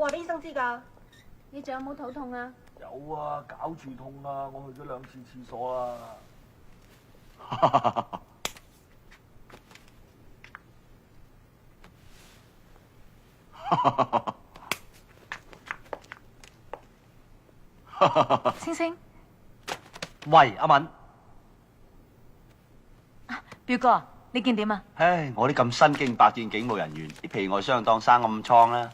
話俾醫生知㗎。你仲有冇肚痛啊？有啊，搞住痛啊！我去咗2次廁所啦。星星，喂，阿敏，表哥，你見點啊？唉，我啲咁身經百戰警務人員，啲皮外傷當生暗瘡啦。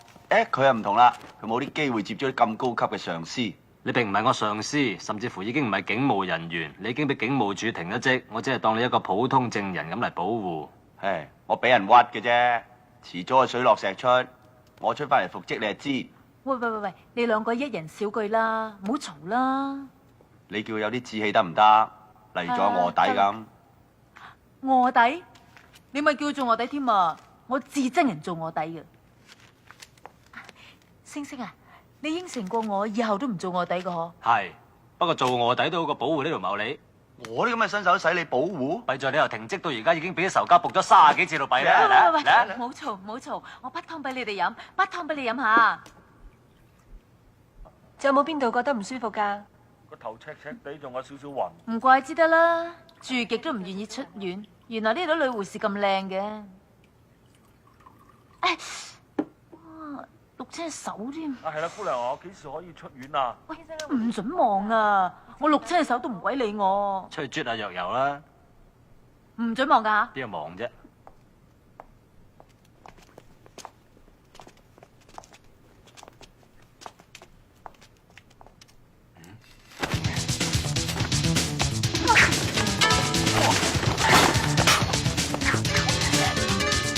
佢又唔同啦，佢冇啲機會接觸啲咁高級嘅上司。你並唔係我上司，甚至乎已經唔係警務人員，你已經俾警務處停咗職，我只係當你一個普通證人咁嚟保護。唉，我俾人屈嘅啫，遲早係水落石出。我出翻嚟復職，你就知。喂，你兩個一人少句啦，唔好嘈啦。你叫有啲志氣得唔得？例如咗卧底咁。卧底？你咪叫做卧底添啊！我至憎人做卧底嘅。星星啊，你應承過我以後都唔做卧底嘅嗬？係，不過做卧底都好過保護呢條茂利。我啲咁嘅身手使你保護？弊在你由停職到而家已經俾啲仇家仆咗30幾次到弊啦。喂，唔好嘈，唔好嘈，我滗湯俾你哋飲，滗湯俾你飲下。仲有冇邊度覺得唔舒服㗎？個頭赤赤地，仲有少少暈。唔怪之得啦，住極都唔願意出院。原來呢度女護士咁靚嘅。哇，6親手添。係啦，姑娘，我幾時可以出院啊？喂，唔准望啊！我6親手都唔鬼理我。出去啜下藥油啦，唔准望㗎嚇。邊度忙啫？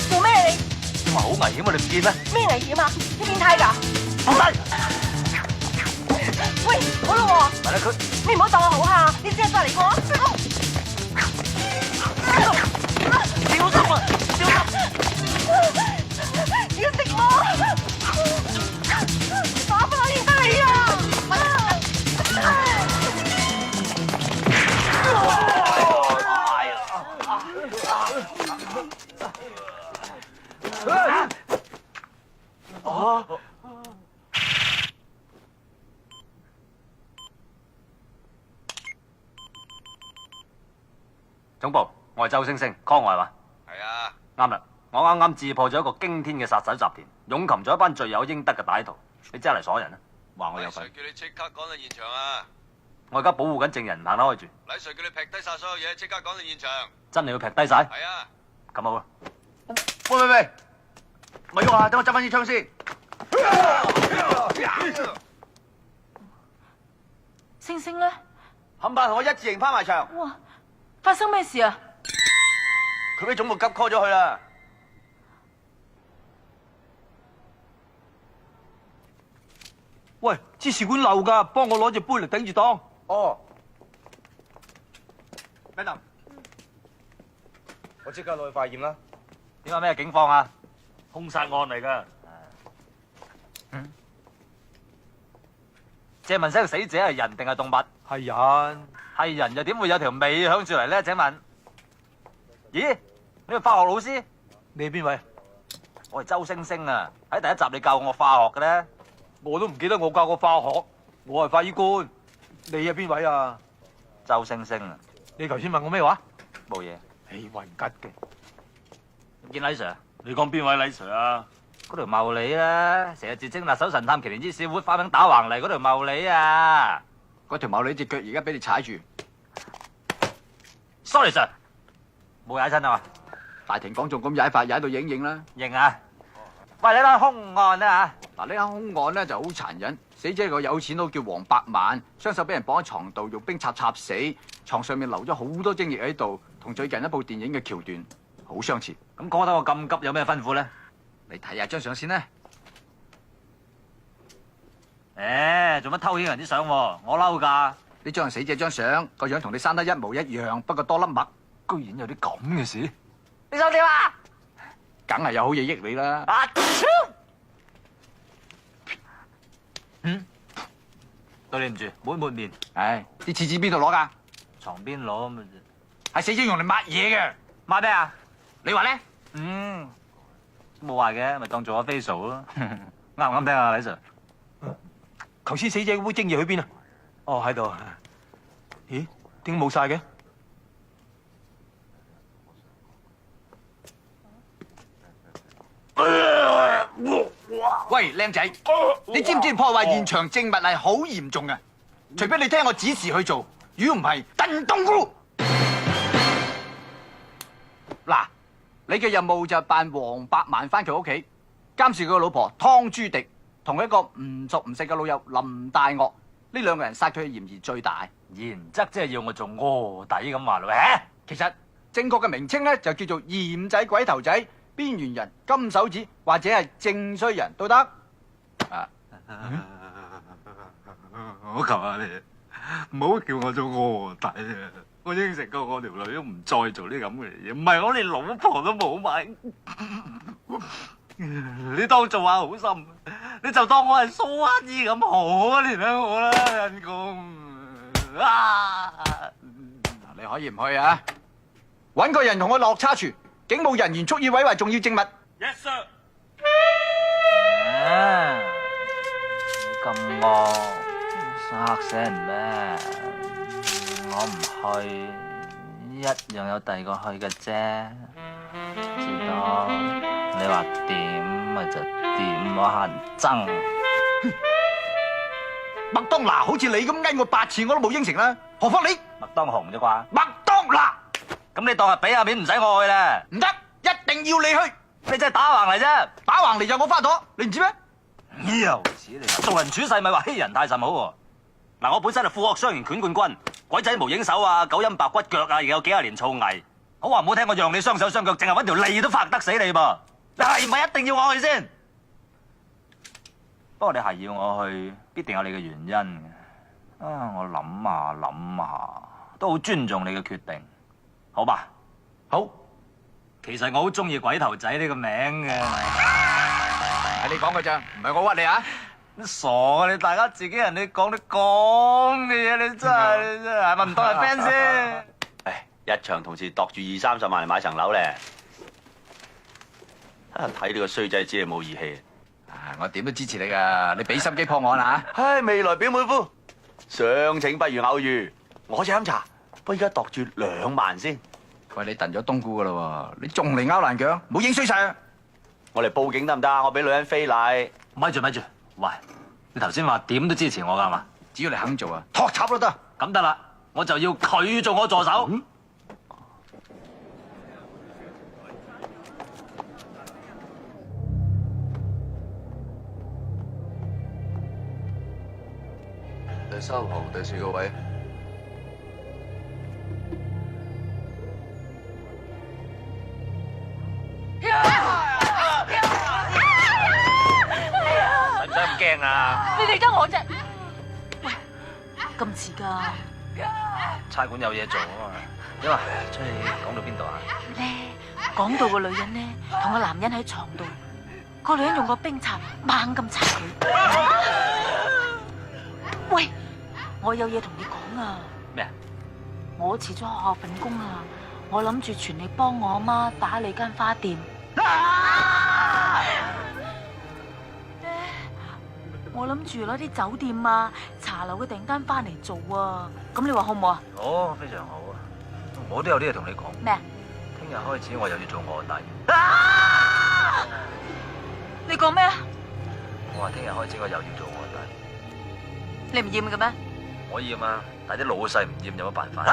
做咩你？哇，好危險啊！你唔見咩？咩危險啊？你變態㗎？放低！喂，好啦喎，埋啦佢。你唔好當我好蝦，你只係再嚟過。小心啊！小心！要食我！打翻我連得你啊！總部，我係周星星，康外嘛？係啊，啱啦，我啱啱自破咗一個驚天嘅殺手集團，勇擒咗一班罪有應得嘅歹徒。你即刻嚟鎖人啊！話我有份。黎 Sir 叫你即刻趕到現場啊！我而家保護緊證人，唔行得開住。黎 Sir 叫你劈低晒所有嘢，即刻趕到現場。真係要劈低晒？係啊。咁好啦。喂，咪喐啊！等我執翻支槍先。星星咧？冚唪唥同我一字形翻埋牆。哇！發生咩事啊？佢俾總部急 call 咗佢啦。喂，支試管漏㗎，幫我攞隻杯嚟頂住檔。哦。Madam，我即刻攞去化驗啦。點解咩警方啊？兇殺案嚟㗎。借問聲個死者係人定係動物？係人。係人又點會有條尾響住嚟咧？請問，咦？你係化學老師？你係邊位？我係周星星啊！喺第一集你教我化學嘅咧。我都唔記得我教過化學。我係法醫官。你係邊位啊？周星星啊！你頭先問我咩話？冇嘢。你混吉嘅。見李 Sir，你講邊位李 Sir 啊？嗰條茂利啦，成日自稱辣手神探麒麟之小會花名打橫嚟嗰條茂利啊！嗰條茂利隻腳而家俾你踩住。Sorry Sir，冇踩親啊嘛？大庭廣眾咁踩法，踩到影影啦。認啊！喂，呢單凶案啊嗱，呢單凶案咧就好殘忍，死者係個有錢佬叫黃百萬，雙手俾人綁喺床度，用冰插死，床上面留咗好多精液喺度，同最近一部電影嘅橋段好相似。咁講得我咁急，有咩吩咐咧？你睇下張相先啦。做乜偷影人啲相？我嬲㗎！呢張係死者張相，個樣同你生得一模一樣，不過多粒墨。居然有啲咁嘅事！你想點啊？梗係有好嘢益你啦。對你唔住，抹面。唉，啲廁紙邊度攞㗎？床邊攞咪係死者用嚟抹嘢嘅。抹咩啊？你話咧？冇話嘅，咪當做我 facial 咯。啱唔啱聽啊，李 Sir？頭先死者嗰杯精液去邊啊？哦，喺度。咦？點解冇晒嘅？喂，靚仔，你知唔知破壞現場證物係好嚴重嘅？除非你聽我指示去做，如果唔係，燉冬菇。嗱，你嘅任務就係扮黃百萬返佢屋企，監視佢個老婆湯朱迪同一個唔熟唔識嘅老友林大岳，呢兩個人殺佢嘅嫌疑最大。然則即係要我做臥底咁話咯，其實正確嘅名稱咧就叫做鹽仔、鬼頭仔、邊緣人、金手指或者係正衰人都得。啊，我求下你，唔好叫我做臥底啊！我應承過我條女都唔再做呢咁嘅嘢，唔係我連老婆都冇埋。你當做下好心，你就當我係蘇乞兒咁可憐我啦，人工啊！你可以唔去啊？揾個人同我落差廚，警務人員蓄意毀壞重要證物。 Yes sir。你咁惡，嚇死人咩？我唔去，一樣有第二個去嘅啫。知道你話點咪就點，我乞人憎。麥當娜好似你咁嗌我8次我都冇應承啦，何況你麥當雄啫啩？麥當娜咁你當係俾下面唔使我去啦？唔得，一定要你去。你真係打橫嚟啫！打橫嚟就我花朵，你唔知咩？又似你做人處世咪話欺人太甚好喎。嗱，我本身係富學雙形拳冠軍，鬼仔無影手啊，九陰白骨腳啊，而有幾廿年造詣。好話唔好聽，我讓你雙手雙腳，淨係揾條脷都發得死你噃。你係咪一定要我去先？不過你係要我去，必定有你嘅原因嘅。啊，我諗下諗下，都好尊重你嘅決定，好吧？好，其實我好中意鬼頭仔呢個名嘅。係你講嘅咋，唔係我屈你啊！你傻啊！你大家自己人你講嘅嘢，你真係係咪唔當係 friend 先？唉，一場同事度住20-30萬嚟買層樓咧，睇呢個衰仔知你冇義氣。我點都支持你噶，你俾心機破案啊！唉，未來表妹夫，相請不如偶遇，我就飲茶，不過而家度住2萬先。喂，你燉咗冬菇噶啦，你仲嚟拗爛腳，冇影衰晒啊！我嚟報警得唔得？我俾女人非禮。咪住咪住，喂，你頭先話點都支持我噶係嘛？只要你肯做啊，托插都得。咁得啦，我就要佢做我助手。第3行第4個位。使唔使咁驚啊？你理得我啫？喂，咁遲㗎？差館有嘢做啊嘛。點啊？出去講到邊度啊？咧，講到個女人咧，同個男人喺床度，個女人用個冰刷猛咁擦佢。喂，我有嘢同你講啊！咩啊？我辭咗學校份工啊，我諗住全力幫我阿媽打理間花店。我諗住攞啲酒店啊、茶樓嘅訂單翻嚟做啊，咁你話好唔好啊？好，非常好啊！我都有啲嘢同你講。咩啊？聽日開始我又要做臥底。你講咩啊？我話聽日開始我又要做臥底。你唔厭嘅咩？我厭啊，但係啲老細唔厭有乜辦法？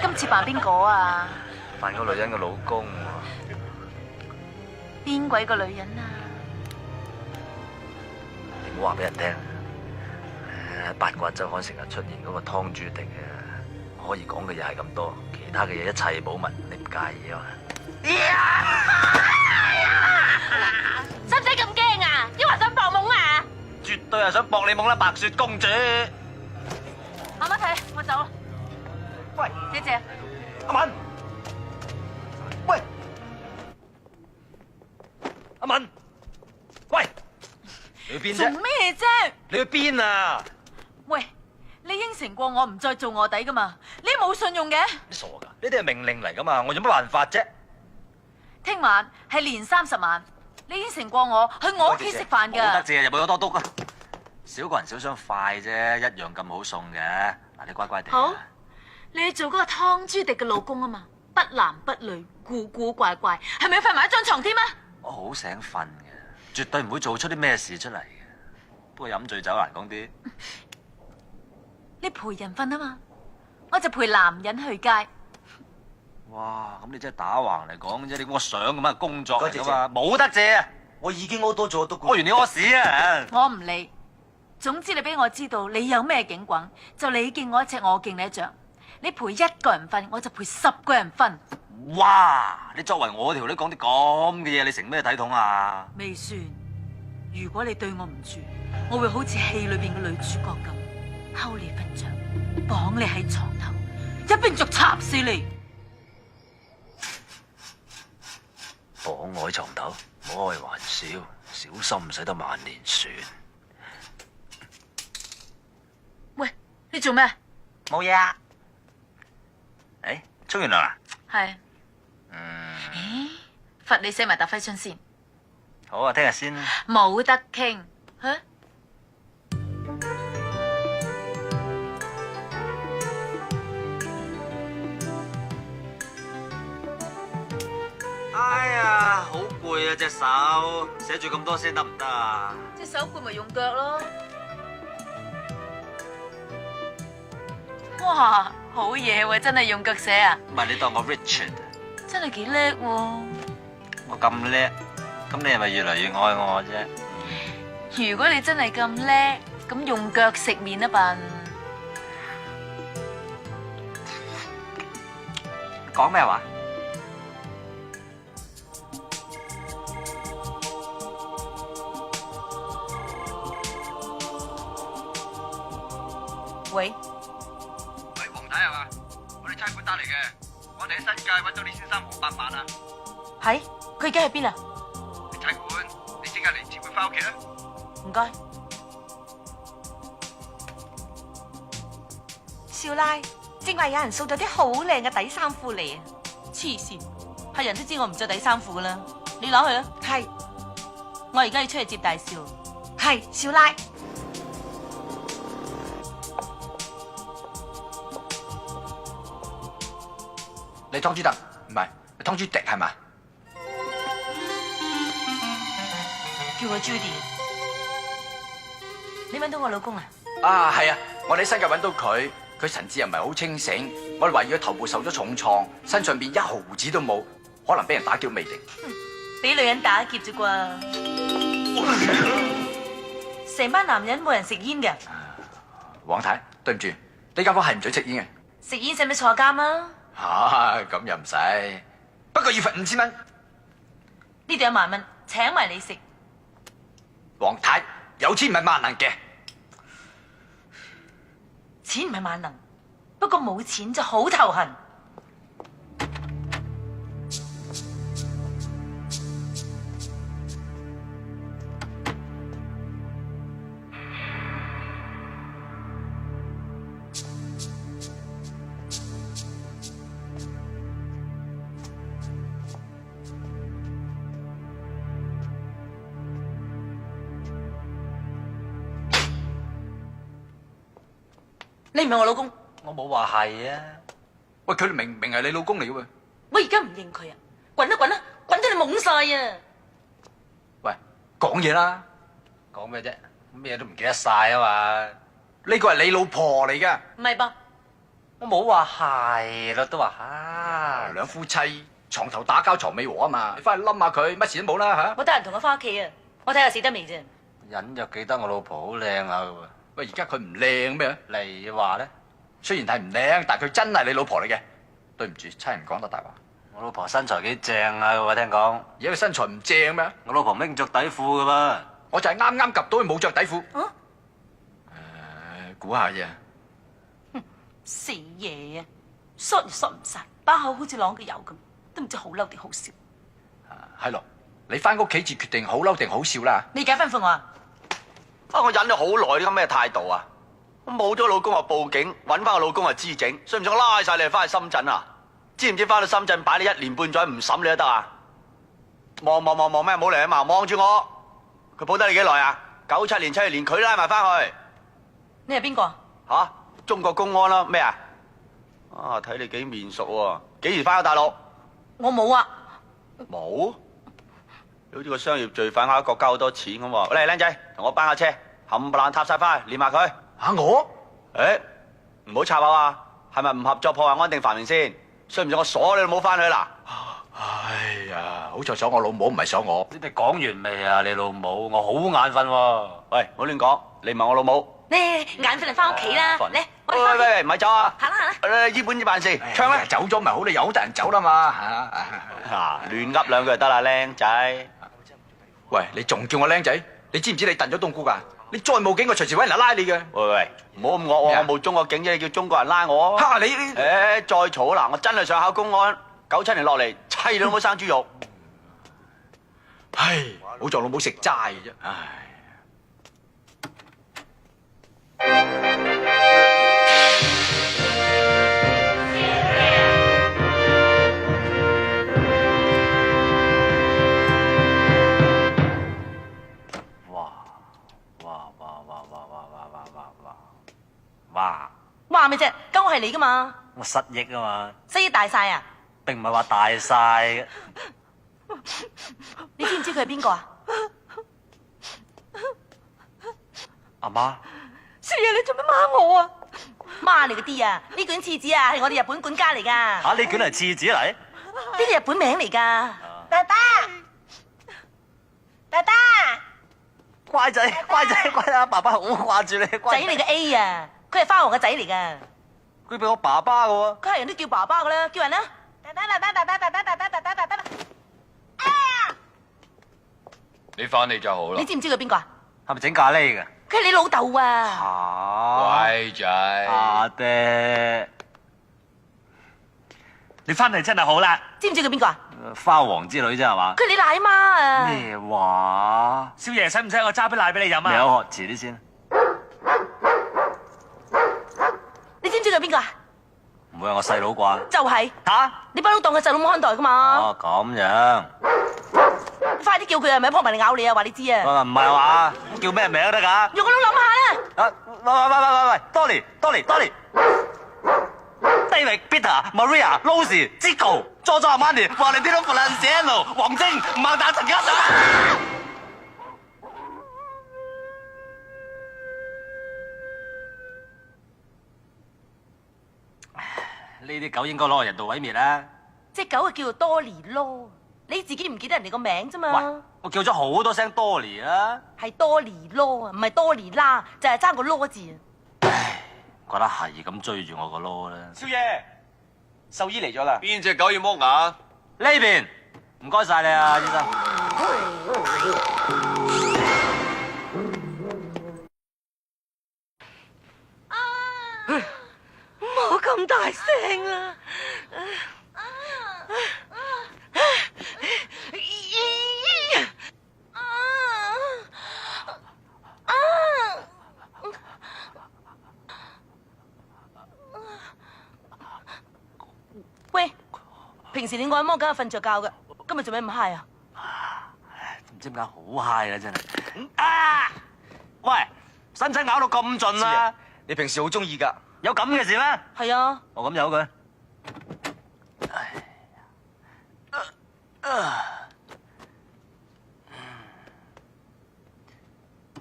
今次扮邊個啊？扮個女人嘅老公。邊鬼個女人啊？你唔好話俾人聽。八卦週刊成日出現嗰個湯朱迪啊，可以講嘅嘢係咁多，其他嘅嘢一切保密，你唔介意啊嘛？使唔使咁驚啊？抑或想搏懵啊？絕對係想搏你懵啦，白雪公主！慢慢睇，我走啦。喂，姐姐，阿敏，喂，阿敏，喂，你去邊做啫？咩啫？你去邊啊？喂，你應承過我唔再做臥底噶嘛？你冇信用嘅。你傻噶？呢啲係命令嚟噶嘛，我有乜辦法啫？聽晚係年30晚，你應承過我去我屋企食飯冇得㗎。借，入去多篤啊！少個人少雙筷啫，一樣咁好送嘅。嗱，你乖乖地。好，你去做嗰個湯朱迪嘅老公啊嘛，不男不女，古古怪怪，係咪要瞓埋一張床添啊？我好醒瞓嘅，絕對唔會做出啲咩事出嚟嘅。不過飲醉酒難講啲。你陪人瞓啊嘛，我就陪男人去街。哇！咁你真係打橫嚟講啫，你估我想咁啊工作嚟噶嘛，冇得借啊！我已經屙多咗篤。屙完你屙屎啊！我唔理，總之你俾我知道你有咩警棍，就你敬我一尺，我敬你一丈。你陪一個人瞓，我就陪10個人瞓。哇！你作為我條女講啲咁嘅嘢，你成咩體統啊？未算，如果你對我唔住，我會好似戲裏邊嘅女主角咁，偷你份帳，綁你喺床頭，一邊就插死你。綁我喺床頭，開玩笑，小心唔使得萬年船。喂，你做咩？冇嘢啊。誒，沖完涼啦？係。罰你寫埋答揮春先。好啊，聽日先。冇得傾，吓？哎呀，好攰啊隻手，寫住咁多先得唔得啊？隻手攰咪用腳咯。哇，好嘢喎，真係用腳寫啊！唔係你當我 Richard，真係幾叻喎。我咁叻，咁你係咪越嚟越愛我啫？如果你真係咁叻，咁用腳食麵啊笨。講咩話？喂，喂，黃太係嘛？我哋差館打嚟嘅，我哋喺新界揾到李先生黃百萬啊！係，佢而家喺邊啊？差館，你即刻嚟接佢翻屋企啦！唔該。少奶，正話有人掃咗啲好靚嘅底衫褲嚟啊！黐線，係人都知我唔着底衫褲噶啦，你攞去啦。係我而家要出去接大少。係，少奶。你湯朱特唔係湯朱迪係嘛？叫我 Judy。你揾到我老公啊？啊係啊，我哋喺新界揾到佢，佢神志又唔係好清醒，我哋懷疑佢頭部受咗重創，身上邊一毫子都冇，可能俾人打劫未定。俾女人打劫啫啩？成班男人冇人食煙嘅，黃太，對唔住，呢間房係唔准食煙嘅。食煙使唔使坐監啊？咁又唔使，不過要罰5000蚊。呢度有10000蚊，請埋你食。黃太，有錢唔係萬能嘅。錢唔係萬能，不過冇錢就好頭痕。你唔係我老公，我冇話係啊。喂，佢明明係你老公嚟嘅喎。我而家唔認佢啊！滾啦滾啦，滾到你懵晒啊！喂，講嘢啦！講咩啫？咩都唔記得晒啊嘛！呢個係你老婆嚟㗎。唔係噃，我冇話係咯，都話啊。兩夫妻床頭打交床尾和啊嘛，你翻去冧下佢，乜事都冇啦嚇。我得閒同佢翻屋企啊！我睇下死得未啫。隱約記得我老婆好靚下嘅喎。喂，而家佢唔靚咩？你話咧？雖然係唔靚，但係佢真係你老婆嚟嘅。對唔住，差人講得大話。我老婆身材幾正啊！我聽講。而家佢身材唔正咩？我老婆拎着底褲噶噃。我就係啱啱及到佢冇着底褲。啊？估下啫。死嘢啊！縮又縮唔晒，把口好似啷嘅油咁，都唔知好嬲定好笑。係咯，你翻屋企至決定好嬲定好笑啦。你而家吩咐我啊！我忍咗好耐，啲咁咩態度啊？我冇咗老公就報警，揾翻個老公就知整，信唔信我拉晒你翻去深圳啊？知唔知翻到深圳擺你1年半載唔審你都得啊？望咩？冇嚟啊嘛！望住我，佢保得你幾耐啊？97年7月連佢拉埋翻去。你係邊個？吓？中國公安啦？咩啊？啊，睇你幾面熟喎！幾時翻咗大陸？我冇啊。冇？你好似個商業罪犯，呃國家好多錢咁喎。嚟，靚仔，同我班下車，冚唪唥踏晒翻去，連埋佢。我？誒，唔好插口啊！係咪唔合作破壞安定繁榮先？信唔信我鎖你老母翻去啦？哎呀，好在鎖我老母，唔係鎖我。你哋講完未啊？你老母，我好眼瞓喎。喂，唔好亂講，你唔係我老母。你眼瞓就翻屋企啦。嚟，我哋翻屋企。喂，唔係走啊！行啦行啦。依本依辦事，唱啦！走咗咪好，你有好多人走啦嘛嗱，亂噏兩句就得啦，靚仔。喂，你仲叫我僆仔？你知唔知你燉咗冬菇㗎？你再冇警，我隨時揾人拉你嘅。喂，唔好咁惡喎，我冇中國警啫，你叫中國人拉我。嚇你！誒，再嘈嗱，我真係想考公安。97年落嚟，砌你老母生豬肉。唉，好在老母食齋嘅啫。唉。話咩啫？鳩係你噶嘛？我失憶啊嘛，失憶大晒啊！並唔係話大晒嘅。你知唔知佢係邊個啊？阿媽，少爺，你做咩罵我啊？罵你嗰啲啊！呢卷廁紙啊，係我哋日本管家嚟噶。嚇呢卷係廁紙嚟？呢啲日本名嚟噶。爸爸，爸爸，乖仔，爸爸好掛住你，仔嚟嘅 A 啊！佢係花王嘅仔嚟噶。佢俾我爸爸嘅喎。佢係人都叫爸爸噶啦，叫人啦。你翻嚟就好啦你。知唔知佢邊個啊？係咪整咖喱嘅？佢係你老豆啊！嚇！乖仔，阿爹，你翻嚟真係好啦。知唔知佢邊個啊？花王之類啫係嘛？佢係你奶媽啊！咩話？少爺使唔使我揸杯奶俾你飲啊？未有學，遲啲先。你知唔知佢係邊個啊？唔會係我細佬啩？就係嚇！你不嬲當佢細佬冇看待噶嘛？哦，咁樣。快啲叫佢啊！咪撲埋嚟咬你啊！話你知啊！唔係話，叫咩名都得㗎？用個腦諗下啦！喂，Dolly David Peter Maria Rosie Zico Giorgio Armani Valentino Feliciano 王晶孟達陳家祥。呢啲狗應該攞嚟人道毀滅啦。隻狗啊叫做多尼咯，你自己唔記得人哋個名啫嘛？喂，我叫咗好多聲 Dolly 啦。係多尼咯啊，唔係多尼啦，就係爭個咯字。覺得係咁追住我個囉啦。少爺，獸醫嚟咗啦。邊隻狗要剝牙？呢邊，唔該晒你啊，醫生。唔好咁大聲啊！喂，平時你按摩梗係瞓着覺㗎，今日做咩咁 high 啊？唔知點解好 high 啊，真係。啊！喂，使唔使咬到咁盡啊？你平時好中意㗎。有咁嘅事咩？係啊。我咁由佢。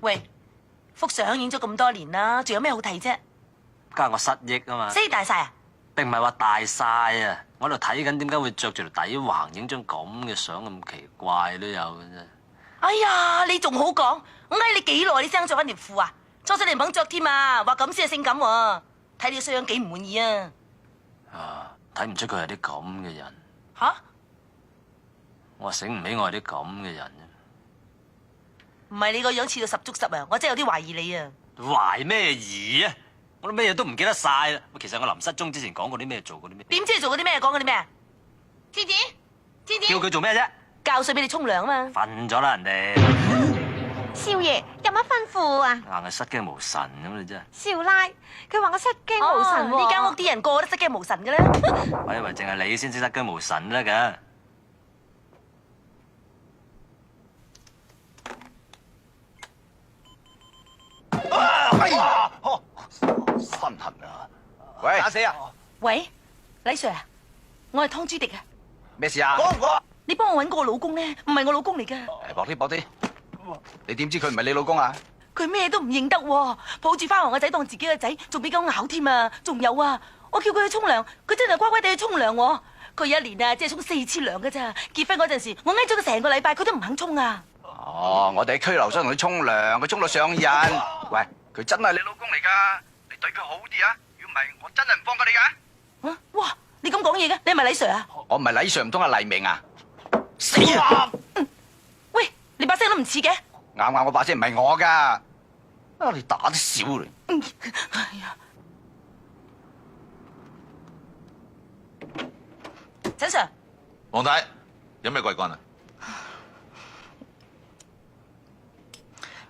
喂，幅相影咗咁多年啦，仲有咩好睇啫？梗係我失憶啊嘛。失憶大晒啊？並唔係話大晒啊！我喺度睇緊點解會着住條底橫影張咁嘅相咁奇怪都有嘅啫。哎呀，你仲好講，我嗌你幾耐你先肯着翻條褲啊？初初你唔肯着添啊，話咁先係性感喎。睇你個衰樣幾唔滿意啊！啊，睇唔出佢係啲咁嘅人。吓？我話醒唔起我係啲咁嘅人唔係你個樣似到十足十啊！我真係有啲懷疑你啊！懷咩疑啊？我都咩嘢都唔記得晒啦。其實我臨失蹤之前講過啲咩，做過啲咩？點知你做過啲咩？講過啲咩啊？芝芝，叫佢做咩啫？教水俾你沖涼啊嘛！瞓咗啦人哋。少爺有乜吩咐啊？硬係失驚無神咁你真係。少奶，佢話我失驚無神喎。呢間屋啲人個個都失驚無神嘅啦。我以為淨係你先識失驚無神得㗎。痕啊！喂，打死啊！喂，李 Sir 啊，我係湯朱迪啊。咩事啊？講唔講？你幫我搵個我老公咧，唔係我老公嚟噶。誒，薄啲薄啲。你點知佢唔係你老公啊？佢咩都唔認得喎，抱住花王個仔當自己個仔，仲俾狗咬添啊！仲有啊，我叫佢去沖涼，佢真係乖乖地去沖涼喎。佢一年啊，只係沖4次涼噶咋。結婚嗰陣時，我嗌咗佢成個禮拜，佢都唔肯沖啊。哦，我哋喺拘留所同佢沖涼，佢沖到上癮。喂，佢真係你老公嚟噶，你對佢好啲啊！如果唔係，我真係唔放過你噶。啊，哇，你咁講嘢嘅，你係咪李 Sir 啊？我唔係李 Sir，唔通係黎明啊？死啊！喂，你把聲都唔似嘅。啱我把聲唔係我噶，啊你打得少嚟。哎呀，陳 Sir，黃太有咩貴幹啊？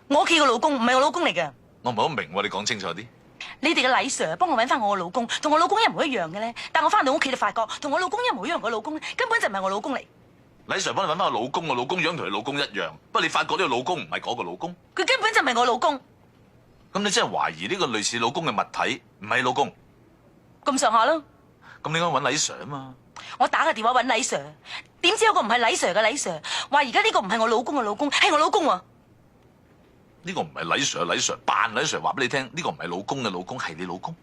我屋企個老公唔係我老公嚟嘅。我唔係好明喎，你講清楚啲。你哋嘅李 Sir 幫我搵翻我個老公，同我老公一模一樣嘅咧。但我翻到屋企就發覺，同我老公一模一樣嘅老公根本就唔係我老公嚟。李 Sir 幫你揾翻個老公，個老公樣同你老公一樣，不過你發覺呢個老公唔係嗰個老公，佢根本就唔係我老公。咁你真係懷疑呢個類似老公嘅物體唔係你老公？咁上下咯。咁你應該揾李 Sir 啊嘛。我打個電話搵李 Sir，點知有個唔係李 Sir 嘅李 Sir，話而家呢個唔係我老公嘅老公，係我老公啊！呢個唔係李 Sir，李 Sir 扮李 Sir 話俾你聽，呢個唔係老公嘅老公，係你老公。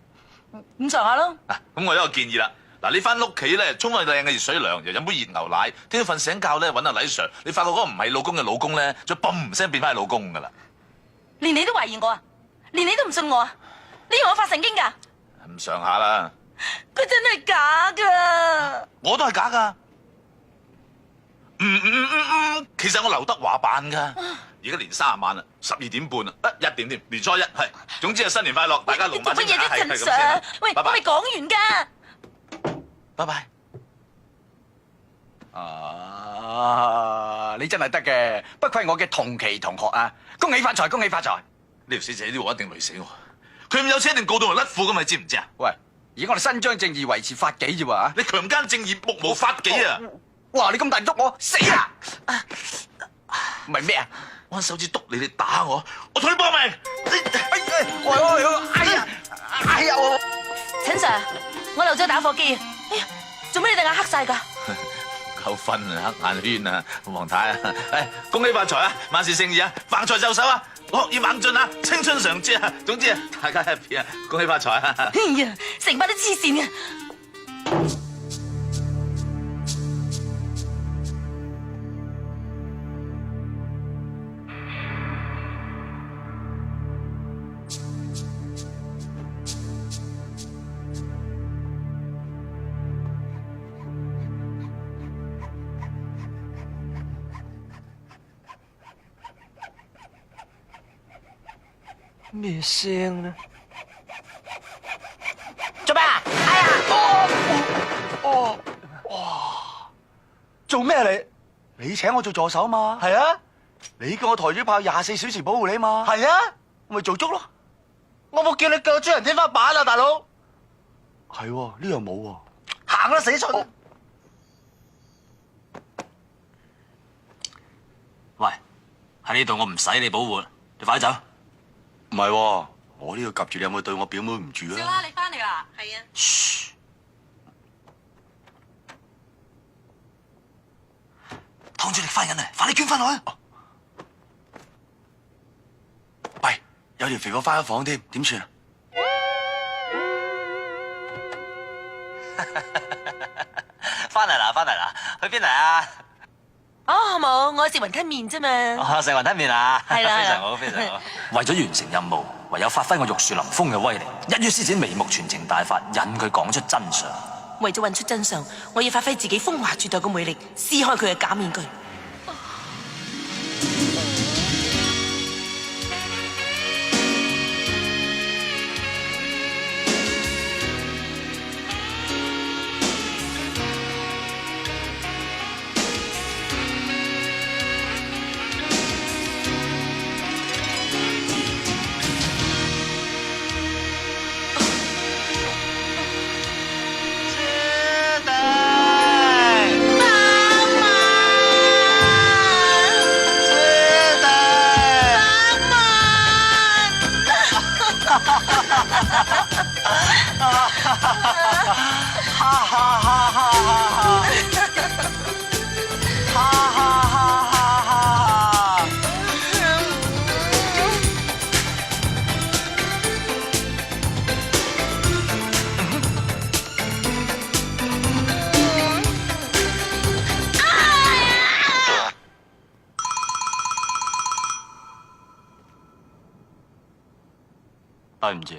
咁上下咯。嗱，咁我有一個建議啦。嗱，你翻屋企咧，沖個靚嘅熱水涼，又飲杯熱牛奶，聽日瞓醒覺咧，揾阿李 Sir，你發覺嗰個唔係老公嘅老公咧，就嘣聲變翻係老公噶啦。連你都懷疑我啊？連你都唔信我啊？你以為我發神經噶？咁上下啦。佢真係假噶？我都係假噶。其實我劉德華扮噶。而家年30晚啦，12點半啦，1點添，年初1係。總之係新年快樂，大家龍馬精神。做乜嘢啫，陳 Sir？喂，我未講完噶。拜拜。啊，你真係得嘅，不愧我嘅同期同學啊！恭喜發財，恭喜發財！呢條死仔呢鑊一定累死我。佢咁有錢一定告到我甩褲噶嘛，你知唔知啊？喂，而家我哋新張正義維持法紀啫喎。你強姦正義，目無法紀啊！哇，你咁大力督我，死啊！唔係咩啊？我揾手指督你，你打我，我同你搏命！哎呀！陳 Sir，我漏咗打火機啊！哎呀，做咩你對眼黑晒噶？夠分啊，黑眼圈啊，黃太啊！恭喜發財啊，萬事勝意啊，橫財就手啊，學業猛進啊，青春常駐啊！總之啊，大家 happy 啊，恭喜發財啊！哎呀，成班都黐線啊！咩聲呢？做咩啊？哎呀！做咩你請我做助手嘛？係啊。你叫我抬住炮24小時保護你嘛？係啊。我咪做足咯。我冇叫你腳追人天花板啊，大佬！係喎，呢樣冇喎。行啦，死蠢！喂，喺呢度我唔使你保護，你快走。唔係喎，我呢度及住你有冇對我表妹唔住啊？少啦，你翻嚟啦，係啊。噓，湯朱迪翻緊嚟，快啲捐翻落去。喂，有條肥婆翻咗房添，點算啊？翻嚟啦，翻嚟啦，去邊嚟啊？哦，冇，我食雲吞麵啫嘛。哦，食雲吞麵啊，係啦非常好，非常好。為咗完成任務，唯有發揮我玉樹臨風嘅威力，一於施展眉目傳情大法，引佢講出真相。為咗揾出真相，我要發揮自己風華絕代嘅魅力，撕開佢嘅假面具。對唔住，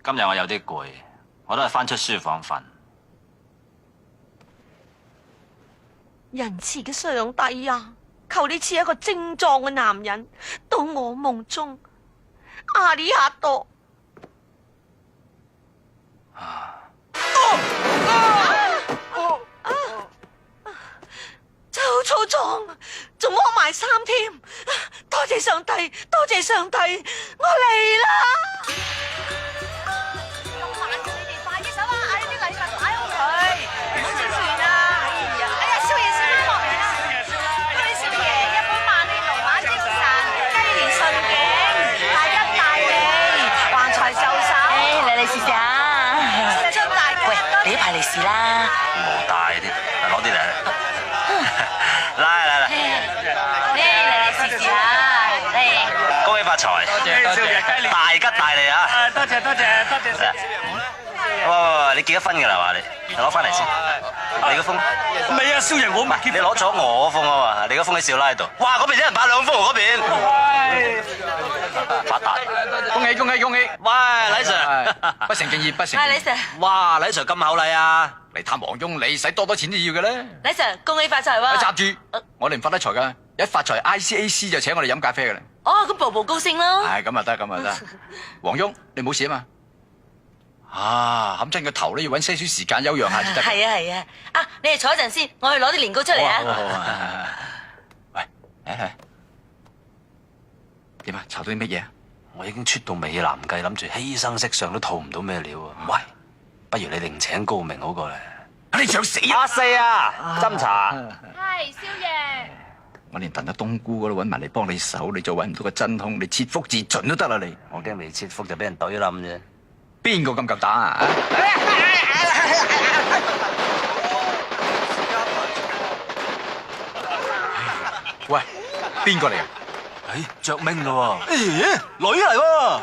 今日我有啲攰，我都係翻出書房瞓。仁慈嘅上帝啊，求你賜一個精壯嘅男人到我夢中。阿里亞多。真係好粗壯，仲屙埋衫添。多謝上帝，多謝上帝，我嚟啦！咁慢嘅你哋，快啲手啊！嗌啲禮物擺好佢，唔好算啊！哎呀，少爺先翻落嚟啦！恭喜少爺一本萬里龍馬精神，雞年順景，大吉大利，橫財壽壽。嚟嚟試試啊！祝大家喂，你呢排利是啦。冇大啲，攞啲嚟。嚟，嚟試試啊！嚟，恭喜發財，大吉大利啊！多謝。喂，你結咗婚㗎啦嘛？你攞翻嚟先。你個封未啊，少爺我唔係你攞咗我封啊嘛？你個封喺少拉度。哇！嗰邊有人派2封喎，嗰邊。發達！恭喜！喂，禮 Sir，不成敬意，不成係李敬意。 Sir，哇，禮 Sir 咁厚禮啊！嚟探黃庸，你使多錢都要嘅咧。李 Sir，恭喜發財你喎！閘住，我哋唔發得財噶，一發財 ICAC 就請我哋飲咖啡嘅啦。哦，咁步步高升咯。係咁啊得，咁啊得。黃庸，你冇事啊嘛？啊，冚親個頭咧，要揾些少時間休養下先得。係啊！啊，你哋坐一陣先，我去攞啲年糕出嚟啊！喂，點啊？查到啲乜嘢啊？我已經出到美男計，諗住犧牲色相都套唔到咩料啊！喂，不如你另請高明好過嚟。你想死啊？阿四啊，斟茶。係少爺。我連燉咗冬菇嗰度揾埋嚟幫你手，你就揾唔到個真兇，你切腹自盡都得啦你。我驚未切腹就俾人懟冧啫。邊個咁夠膽啊？喂，邊個嚟啊？着明噶喎。咦，女嚟喎。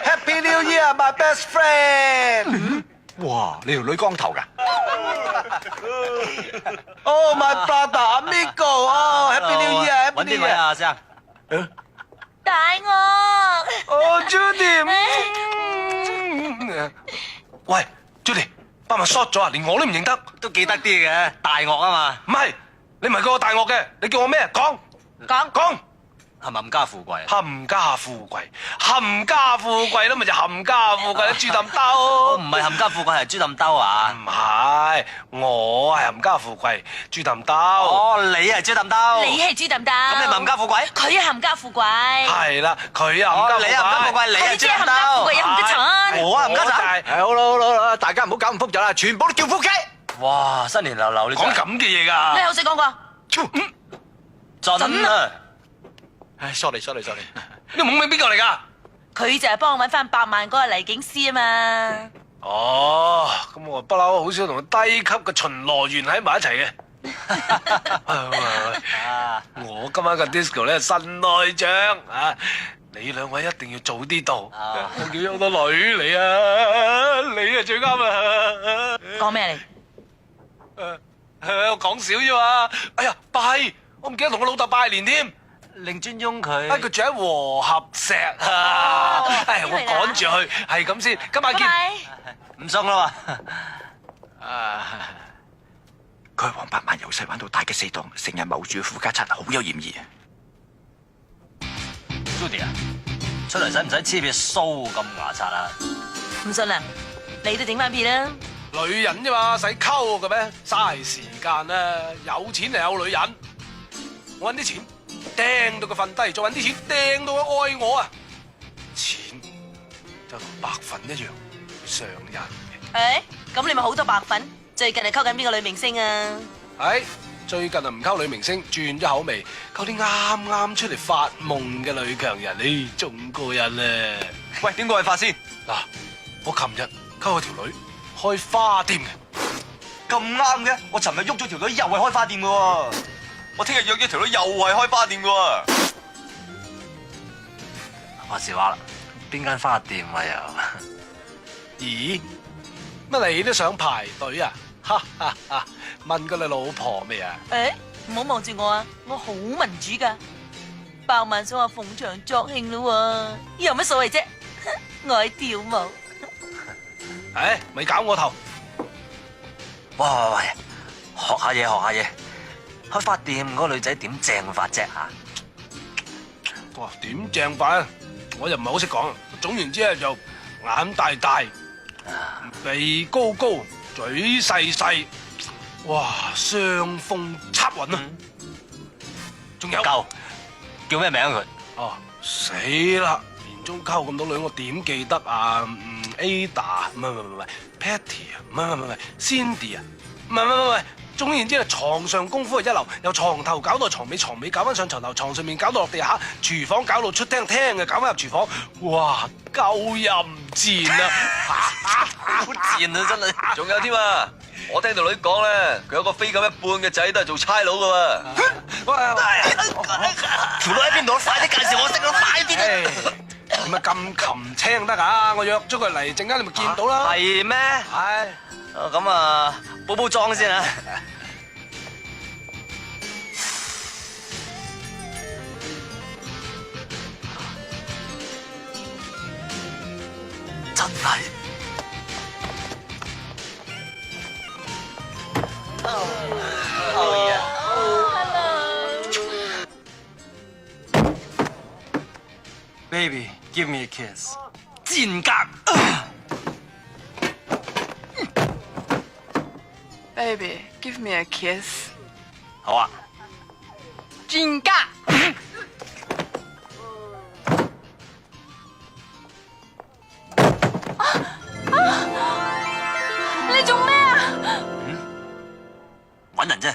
Happy New Year, my best friend。哇，你條女光頭㗎？ Oh my brother, amigo。哦，Happy New Year，Happy New Year。揾邊位啊，阿生？大我。哦，Judy。喂，Judy，把咪 short 咗啊？連我都唔認得，都記得啲嘅，大樂啊嘛。唔係，你唔係叫我大樂嘅，你叫我咩？講。係咪冚家富貴？冚家富貴啦，咪就冚家富貴啦，豬氹兜。唔係冚家富貴，係豬氹兜啊！唔係，我係冚家富貴，豬氹兜。哦，你係豬氹兜。你係豬揼揼。咁你咪冚家富貴？佢係冚家富貴。係啦，佢啊冚家富貴。你係冚家富貴，你係豬氹兜。佢係冚家鏟。我係冚家鏟。好啦，大家唔好搞咁複雜啦，全部都叫腹肌。哇，新年流流你講咁嘅嘢㗎。你口水講過？準啊！唉，sorry，你懵明邊個嚟㗎？佢就係幫我揾翻100萬嗰個黎警司啊嘛。哦，咁我不嬲好少同低級嘅巡邏員喺埋一齊嘅。我今晚嘅 disco 咧新內張啊！你兩位一定要早啲到，我叫咗好多女嚟啊！你啊最啱啊！講咩嚟？我講少啫嘛！哎呀，我唔記得同我老豆拜年添。令尊翁佢，佢住喺和合石啊！唉，我趕住去，係咁先，今晚見。唔送啦嘛。佢係黃百萬由細玩到大嘅死黨，成日謀住富家賊，好有嫌疑啊 ！Judy 啊，出嚟使唔使黐片鬚咁牙刷啊？唔信啊，你都整翻片啦。女人啫嘛，使溝嘅咩？嘥時間啦！有錢就有女人，我揾啲錢。掟到佢瞓低，再揾啲錢掟到佢愛我啊！錢就同白粉一樣上癮嘅。咁你咪好多白粉？最近係溝緊邊個女明星啊？最近啊唔溝女明星，轉咗口味，溝啲啱啱出嚟發夢嘅女強人，仲過癮啊！喂，點過去發先？嗱，我琴日溝咗條女開花店嘅，咁啱嘅，我尋日喐咗條女又係開花店嘅喎。我聽日約咗條女又係開花店嘅喎。話時話啦，邊間花店啊又？咦？乜你都想排隊啊？哈哈哈！問過你老婆未啊？唔好望住我啊，我好民主噶。200萬想我逢場作興咯喎，有乜所謂啫？我愛跳舞。唉，咪搞我頭。喂，學下嘢，開發店嗰個女仔點正法啫嚇？哇，點正法啊？我又唔係好識講。總言之咧就眼大大，鼻高高，嘴細細，哇，雙峰插雲啊！仲有夠叫咩名佢？哦，死啦！年中溝咁多女，我點記得啊？Ada 唔係 Patty 啊，唔係 Cindy 啊，唔係，總言之係床上功夫係一流，由床頭搞到床尾，床尾搞翻上床頭，床上面搞到落地下，廚房搞到出廳，廳嘅搞翻入廚房，哇，夠淫賤啊！好賤啊真係！仲有添啊！我聽條女講咧，佢有個飛咁一半嘅仔都係做差佬噶喎。條女喺邊度？快啲介紹我識啦！快啲！點解咁擒青得㗎？我約咗佢嚟，陣間你咪見到啦。係咩？係。咁啊，補妝先啊！真係。Baby, give me a kiss. 賤格。 Baby, give me a kiss. 好啊。賤格。你做咩啊？搵人啫。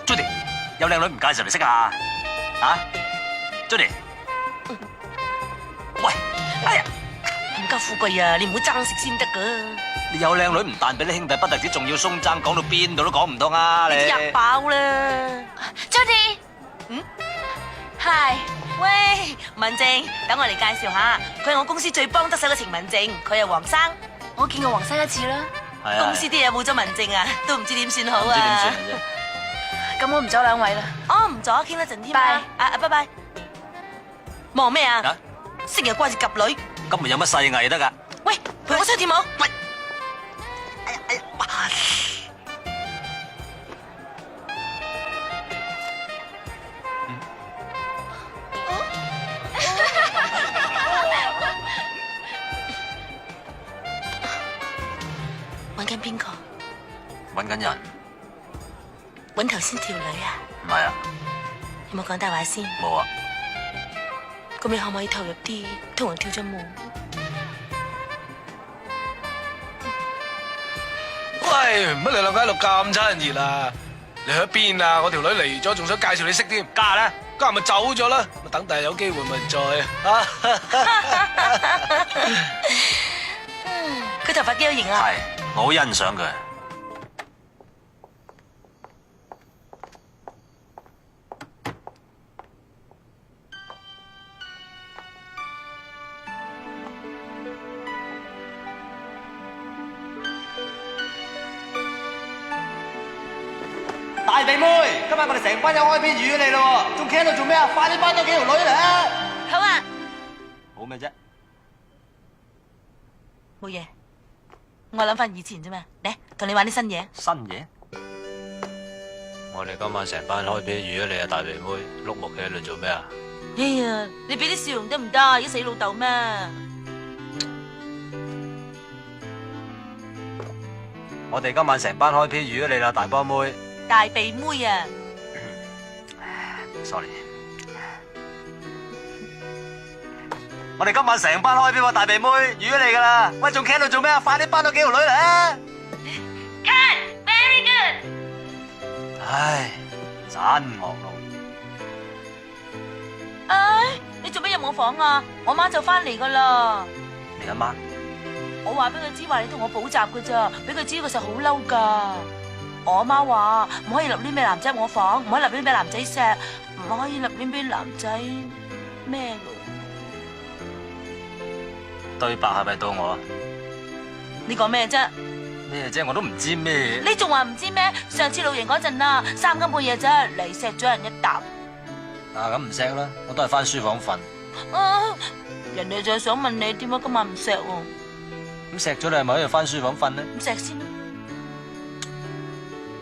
Judy， 有靚女唔介紹嚟識啊？啊 ，Judy， 喂，哎呀，唔夠富貴啊！你唔好爭食先得噶。你有靚女唔但俾你兄弟，不特止仲要鬆爭，講到邊度都講唔通啊！你入飽啦 Judy， ，Hi， 喂，文靜，等我嚟介紹下，佢係我公司最幫得手嘅程文靜，佢係黃生，我見過黃生一次啦。係公司啲嘢冇咗文靜啊，都唔知點算好啊。唔知點算啊啫。咁我唔阻兩位啦。哦，唔阻，傾得陣添啊。拜拜。忙咩啊？成日掛住及女。咁咪有乜細藝得㗎？喂，陪我出去跳舞。喂。揾緊邊個？揾緊人。揾頭先條女啊？唔係啊。有冇講大話先？冇啊。咁你可唔可以投入啲，同人跳咗舞？喂，乜你兩個喺度咁親熱啊？你去咗邊啊？我條女嚟咗，仲想介紹你識添。家咧？家咪走咗啦。等第日有機會咪再啊。佢頭髮幾有型啊？係，我好欣賞佢。大地妹，今晚我哋成班友開篇預你咯，仲企喺度做咩啊？快啲班多幾條女嚟啊！好啊，好咩啫？冇嘢，我諗翻以前啫嘛。嚟，同你玩啲新嘢。新嘢？我哋今晚成班開 P，預咗你啊大肥妹，碌木企喺度做咩啊？哎呀，你俾啲笑容得唔得？要死老豆咩？我哋今晚成班開 P，預咗你啦大波妹。大鼻妹啊！ sorry。我哋今晚成班開 P 喎，大鼻妹預咗你噶啦。喂，仲企喺度做咩啊？快啲班到幾條女嚟啊 Cut very good。唉，真惡路。唉，你做咩入我房啊？我媽就翻嚟噶啦。你阿媽？我話俾佢知話你同我補習噶咋，俾佢知佢實好嬲噶。我阿媽話唔可以立亂俾男仔入我房，唔可以立亂俾男仔錫，唔可以立亂俾男仔咩噶。對白係咪到我啊？你講咩啫？咩啫？我都唔知咩。你仲話唔知咩？上次露營嗰陣啊，3更半夜啫嚟錫咗人一啖。啊，咁唔錫啦，我都係翻書房瞓。啊，人哋就係想問你點解今晚唔錫喎？咁錫咗你係咪喺度翻書房瞓呢？咁錫先啦。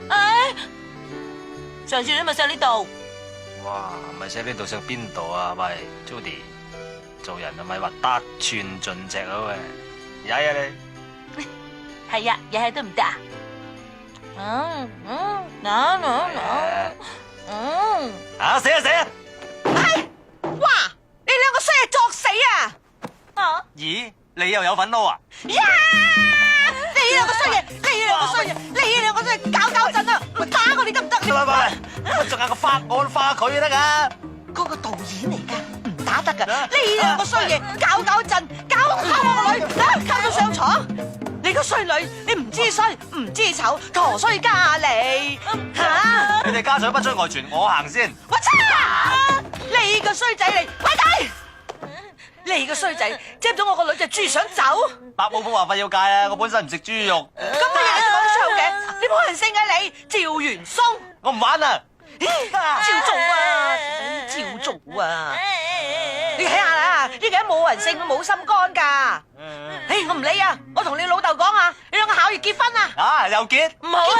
唉，上次你咪錫呢度。哇，唔係錫呢度錫邊度啊？喂 ，Judy， 做人係咪話得寸進尺啊？喂，曳啊你！係呀，日日都唔得啊！啊死啊死啊！哇！你兩個衰嘢作死啊！咦，你又有份撈啊？呀！你兩個衰嘢，你兩個衰嘢，你兩個衰嘢搞震啊！我打我你得唔得？喂，仲有個花我花佢得噶。嗰個導演嚟噶，唔打得噶。你兩個衰嘢搞震，搞我個女，搞到上床。你個衰女，你唔知衰唔知醜，陀衰家嚟吓！你哋家長不出外傳，我行先。我擦！你個衰仔嚟，快低！你個衰仔接咗我個女就豬想走，白冇風話費要戒啊！我本身唔食豬肉。咁乜嘢都講得出嘅，你冇人性啊你！趙元松，我唔玩啦。照做啊，照做啊！你睇下啦，呢個人冇人性，冇心肝噶。我唔理啊，我同你老豆講啊，你兩個考月結婚啊！啊，又結？唔好啊！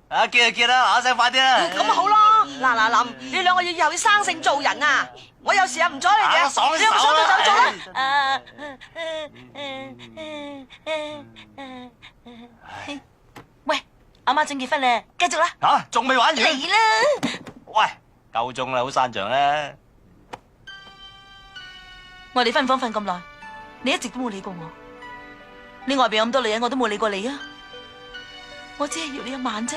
啊，結就結啦，嗱聲快啲啦。咁咪好咯，嗱林，你兩個要以後要生性做人啊！我有時又唔阻你嘅，爽你有冇想做就做啦。喂，阿媽正結婚咧，繼續啦。吓，仲未玩完？嚟啦！喂，夠鐘啦，好散場啦。我哋分房瞓咁耐，你一直都冇理過我。你外邊有咁多女人，我都冇理過你啊！我只係要你一晚啫，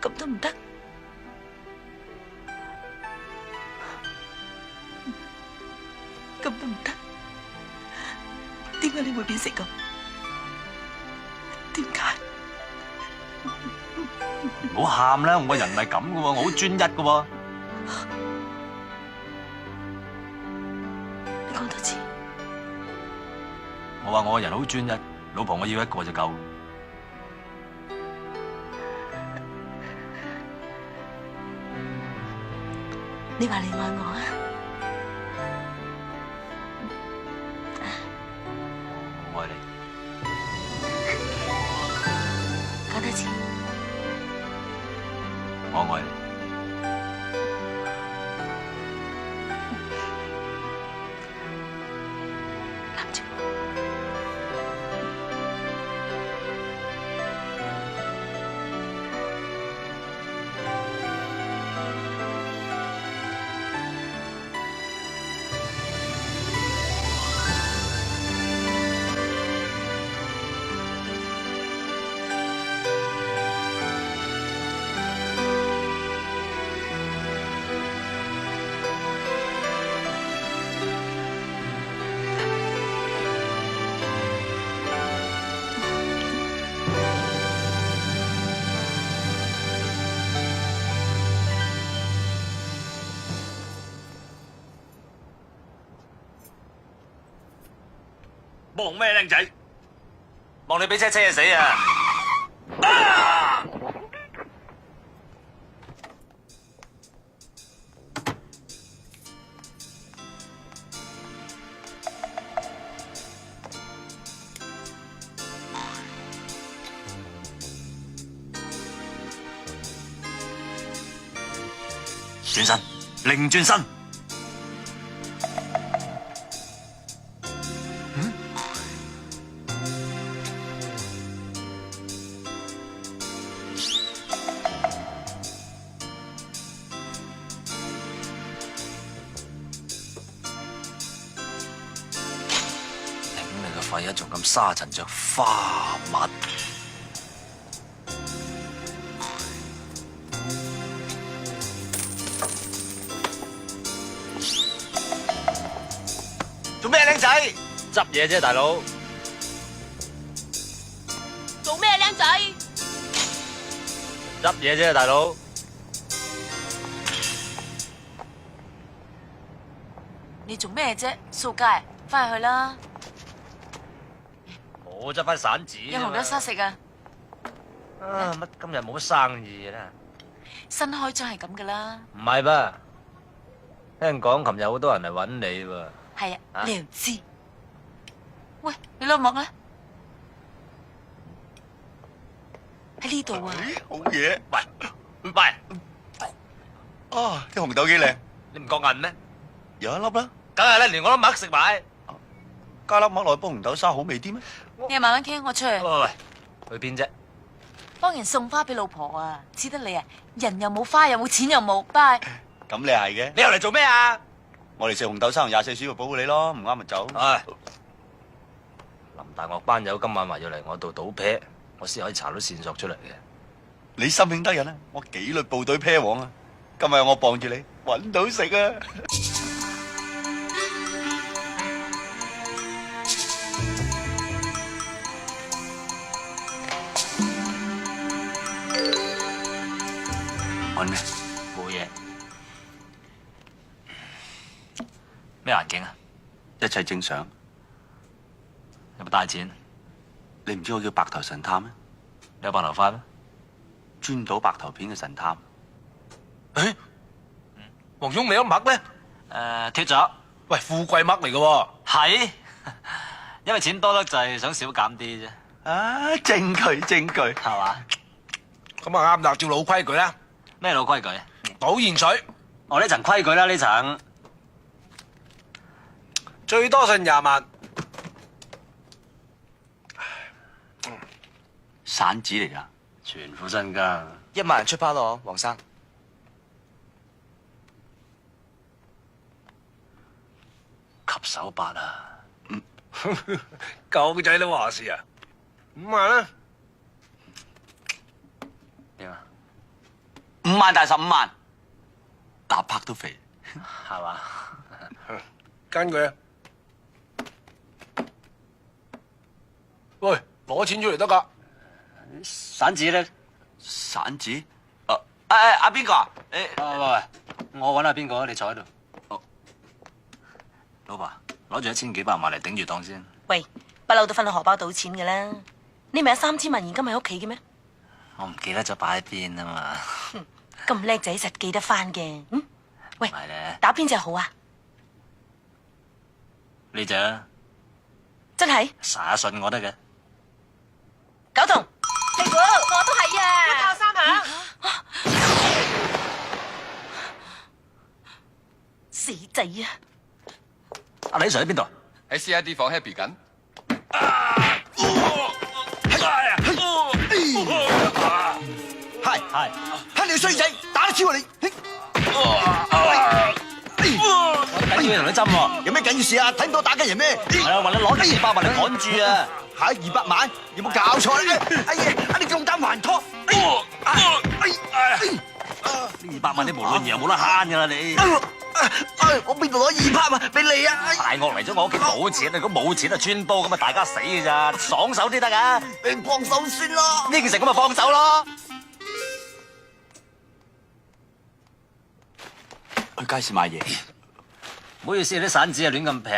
咁都唔得。咁都唔得，點解你會變成咁？點解？唔好喊啦，我個人唔係咁噶喎，我好專一噶喎。你講多次。我話我個人好專一，老婆我要一個就夠。你話你愛我啊？我愛你。講多次。我愛你。攬住我。望咩靚仔？望你俾車車死啊！轉身，擰轉身。肺啊，仲咁沙塵着花蜜。做咩僆仔？執嘢啫，大佬。做咩僆仔？執嘢啫，大佬。你做咩啫？掃街，翻去啦。我執翻散紙。有紅豆沙食啊！啊，乜今日冇乜生意啦？新開張係咁噶啦。唔係吧？聽講琴日好多人嚟揾你喎。係啊，你又知？喂，你攞幕啦，喺呢度啊！好嘢！喂，啊，啲紅豆幾靚，你唔覺銀咩？有一粒啦。梗係啦，連我都麥食埋。加粒麥落去煲紅豆沙好味啲咩？你慢慢傾，我出去。喂，去邊啫？幫人送花俾老婆啊！似得你啊，人又冇花又冇錢又冇，拜。咁你係嘅。你又嚟做咩啊？我哋食紅豆沙同24小時保護你咯，唔啱咪走。唉，林大樂班友今晚話要嚟我度賭啤，我先可以查到線索出嚟嘅。你心慶得人啊！我紀律部隊啤王啊！今日我傍住你，揾到食啊！揾咩？冇嘢。咩環境啊？一切正常。有冇帶錢？你唔知我叫白頭神探咩？你有白頭髮咩？專賭白頭片嘅神探。誒，黃忠你有麥咩？脫咗。喂，富貴麥嚟嘅喎。係，因為錢多得滯，想少減啲啫。啊，證據證據，係嘛？咁啊啱啦，照老規矩啦。咩老規矩？賭現水，我呢層規矩啦，呢層。最多信20萬。散紙嚟㗎，全副身家。 1萬人出包咯，黃生。吸手八啊！狗仔都話事啊！5萬啦。點啊5萬大15萬，搭拍都肥，係嘛？跟佢啊！喂，攞錢出嚟得㗎。散紙咧？散紙？阿邊個啊？喂，我揾下邊個啊？你坐喺度。哦，老婆，攞住1000幾百萬嚟頂住檔先。喂，不嬲都分到荷包賭錢嘅啦。你咪有3000萬現金喺屋企嘅咩？我唔記得咗擺喺邊啊嘛。咁叻仔實記得翻嘅。嗯，喂，係咧，打邊隻好啊？呢隻啊，真係實信我得嘅。九筒，屁股，我都係啊！一炮三響，死仔啊！阿李 Sir 喺邊度？喺 C.I.D 房 happy 緊。係，你個衰仔，打得超啊你！緊要同你針喎，有咩緊要事啊？睇唔到打緊人咩？係啊，話你攞住200萬嚟趕住啊！嚇200萬？有冇搞錯咧？哎呀，你仲膽還拖？呢200萬你無論如何冇得慳噶啦你！我邊度攞200萬俾你啊？大惡嚟咗我屋企冇錢啊！如果冇錢啊穿煲咁啊大家死嘅咋，爽手啲得噶！你幫手先啦！呢件事咁咪放手咯！去街市買嘢。唔好意思，啲散紙啊亂咁劈，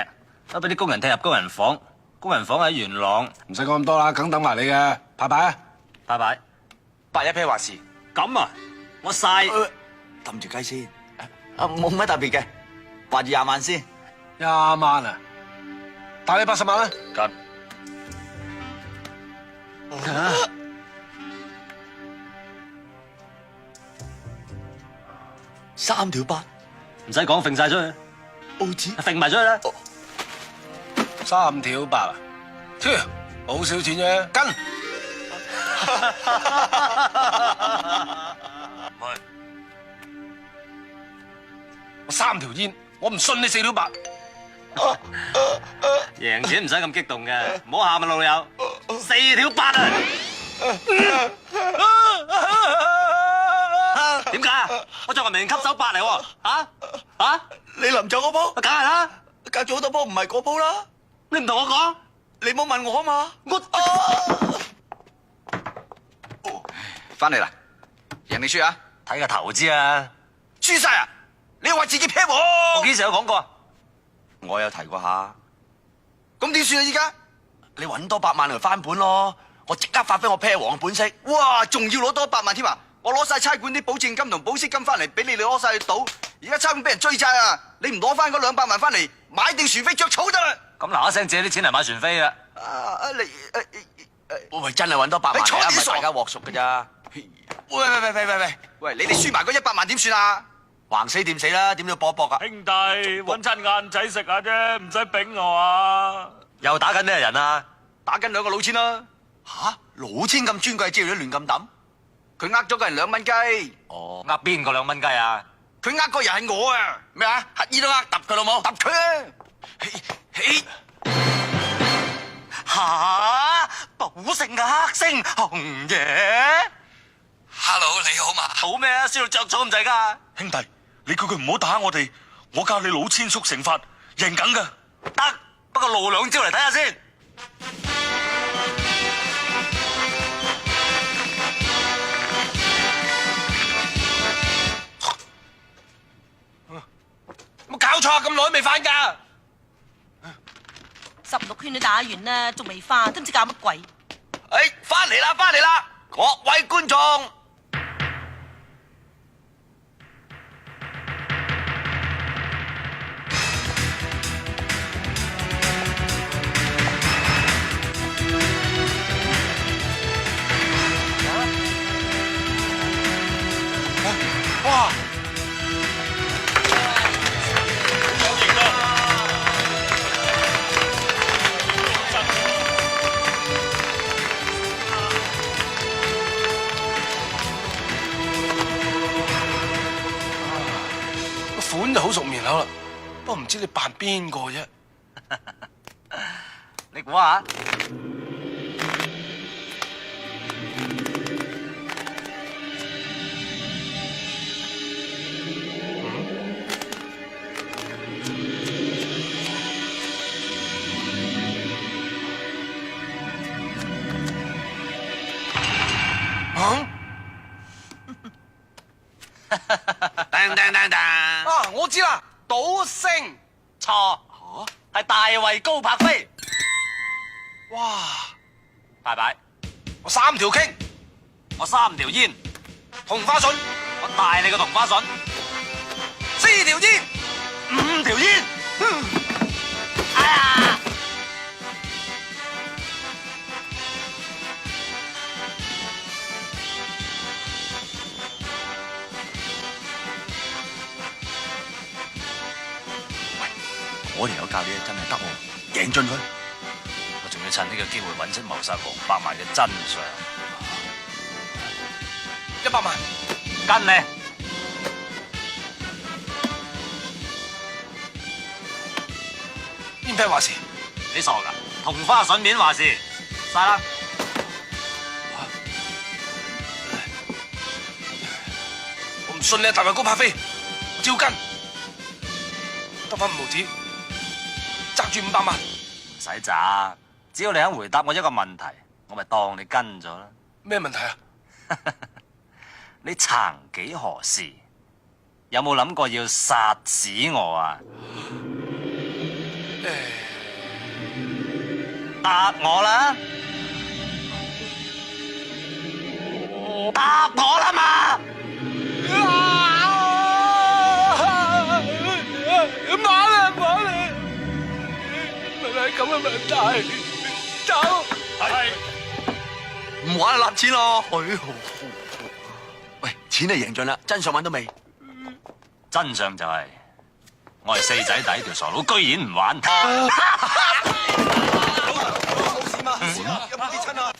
都俾啲工人踢入工人房。工人房喺元朗，唔使講咁多啦，梗等埋你嘅。派牌啊！拜拜。 8-1啤話事。咁啊，我晒揼住雞先。冇乜特別嘅，話住20萬先。 20萬啊！打你80萬啦。緊。3條8，唔使講，揈晒出去，澳紙揈埋出去啦。 3條8啊！切，好少錢啫，跟。我3條煙，我唔信你4條8。贏錢唔使咁激動嘅，唔好喊啊老友，4條8啊！點解啊？我仲係名吸手8嚟喎，你臨走嗰鋪，梗係啦，隔咗好多鋪唔係嗰鋪啦。你唔同我講，你冇問我啊嘛？翻嚟啦，贏你輸啊？睇個頭知啊！輸晒啊！你話自己劈我？我幾時有講過啊？我有提過下。咁點算啊？依家你揾多8萬嚟翻本咯，我即刻發揮我劈王嘅本色。哇，仲要攞多100萬添啊！我攞晒差館啲保證金同保釋金翻嚟，俾你哋攞晒去賭。而家差館俾人追債啊！你唔攞翻嗰200萬翻嚟，買定船飛着草得啦！咁嗱一聲借啲錢嚟買船飛啊！喂，真係揾多8萬嚟啊！唔係大家鑊熟㗎咋？喂，你哋輸埋嗰100萬點算啊？橫死掂死啦，點都搏一搏啊！兄弟，揾餐晏仔食下啫，唔使丙我啊！又打緊咩人啊？打緊2個老千啦！吓，老千咁尊貴，知道都亂咁抌？佢呃咗個人2蚊雞，哦，呃邊個2蚊雞啊？佢呃個人係我啊！咩啊？乞衣都呃，揼佢老母，揼佢啊！吓！寶勝嘅黑星紅爺 ，Hello， 你好嘛？好咩啊？燒到着草咁滯㗎！兄弟，你叫佢唔好打我哋，我教你老千速成法，贏緊噶。得，不過露2招嚟睇下先。冇搞錯啊！咁耐都未翻㗎。 16圈都打完啦，仲未翻，都唔知搞乜鬼。翻嚟啦，翻嚟啦！各位觀眾，哇！款就好熟面口啦，不過唔知你扮邊個啫？你估下？叮叮叮叮！啊，我知啦，賭聖錯，係大衛高柏飛。哇！拜拜，我3條傾，我3條煙，同花順，我帶你個同花順4條煙，5條煙。哎呀！我條友教你真係得喎，贏盡佢！我仲要趁呢個機會揾出謀殺黃百萬嘅真相。 100萬，跟你。邊批話事？你傻㗎？同花順面話事，晒啦！我唔信你大衛高柏飛，我照跟，得返5毫紙，揸住500萬。唔使揸，只要你肯回答我一個問題，我咪當你跟咗啦。咩問題啊？你曾幾何時有冇諗過要殺死我啊？答我啦！答我啦嘛！媽啦媽啦！咪係咁嘅問題，走！係唔玩就攬錢咯！喂，錢係贏盡啦，真相揾到未？真相就係我係四仔弟條傻佬，居然唔玩。有冇跌親啊？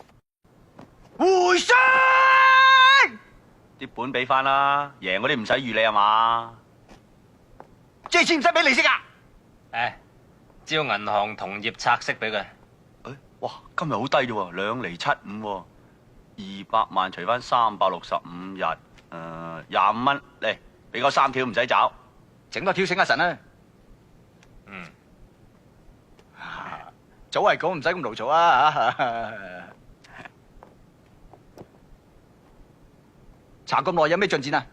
回聲！啲本俾翻啦，贏嗰啲唔使預你係嘛？借錢唔使俾利息啊？誒，招銀行同業拆息俾佢。哇，今日好低啫喎，2.75厘喎，200萬除翻365日，25蚊嚟，俾個3條唔使找，整多條醒下神啦。嗯，早係講唔使咁勞嘈啊！查咁耐有咩進展啊？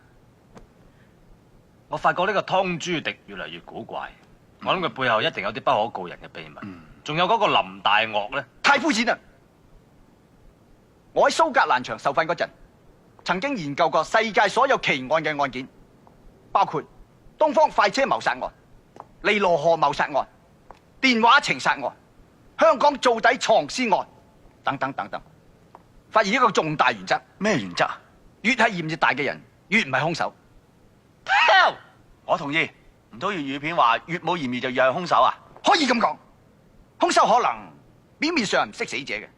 我發覺呢個湯朱迪越嚟越古怪，我諗佢背後一定有啲不可告人嘅秘密。仲有嗰個林大岳咧，太膚淺啦！我喺蘇格蘭場受訓嗰陣，曾經研究過世界所有奇案嘅案件，包括東方快車謀殺案、尼羅河謀殺案、電話情殺案、香港做底藏屍案等等等等，發現一個重大原則。咩原則啊？越係嫌疑大嘅人，越唔係兇手。我同意，唔通粵語片話越冇嫌疑就越係兇手啊？可以咁講，兇手可能表面上唔識死者嘅，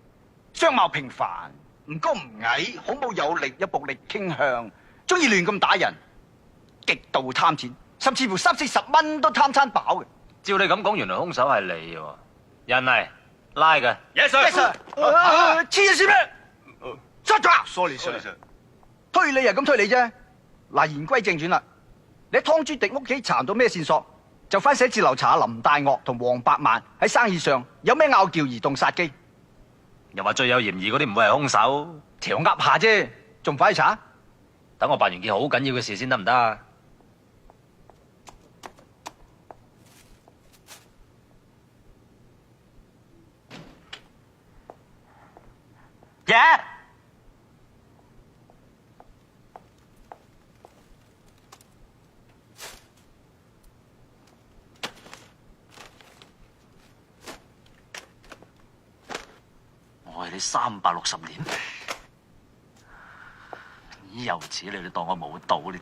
相貌平凡，唔高唔矮，好冇有力，有暴力傾向，中意亂咁打人，極度貪錢，甚至乎30-40蚊都貪餐飽嘅。照你咁講，原來兇手係你喎，人嚟拉嘅。Yes sir。黐線咩？Shut up！Sorry sir。推理係咁推理啫。嗱，言歸正傳啦，你喺湯朱迪屋企查唔到咩線索，就翻寫字樓查下林大岳同黃百萬喺生意上有咩拗撬而動殺機。又話最有嫌疑嗰啲唔會係兇手，條噏下啫，仲唔快去查？等我辦完件好緊要嘅事先得唔得啊？爺！我係你360年，以由此你當我冇到你。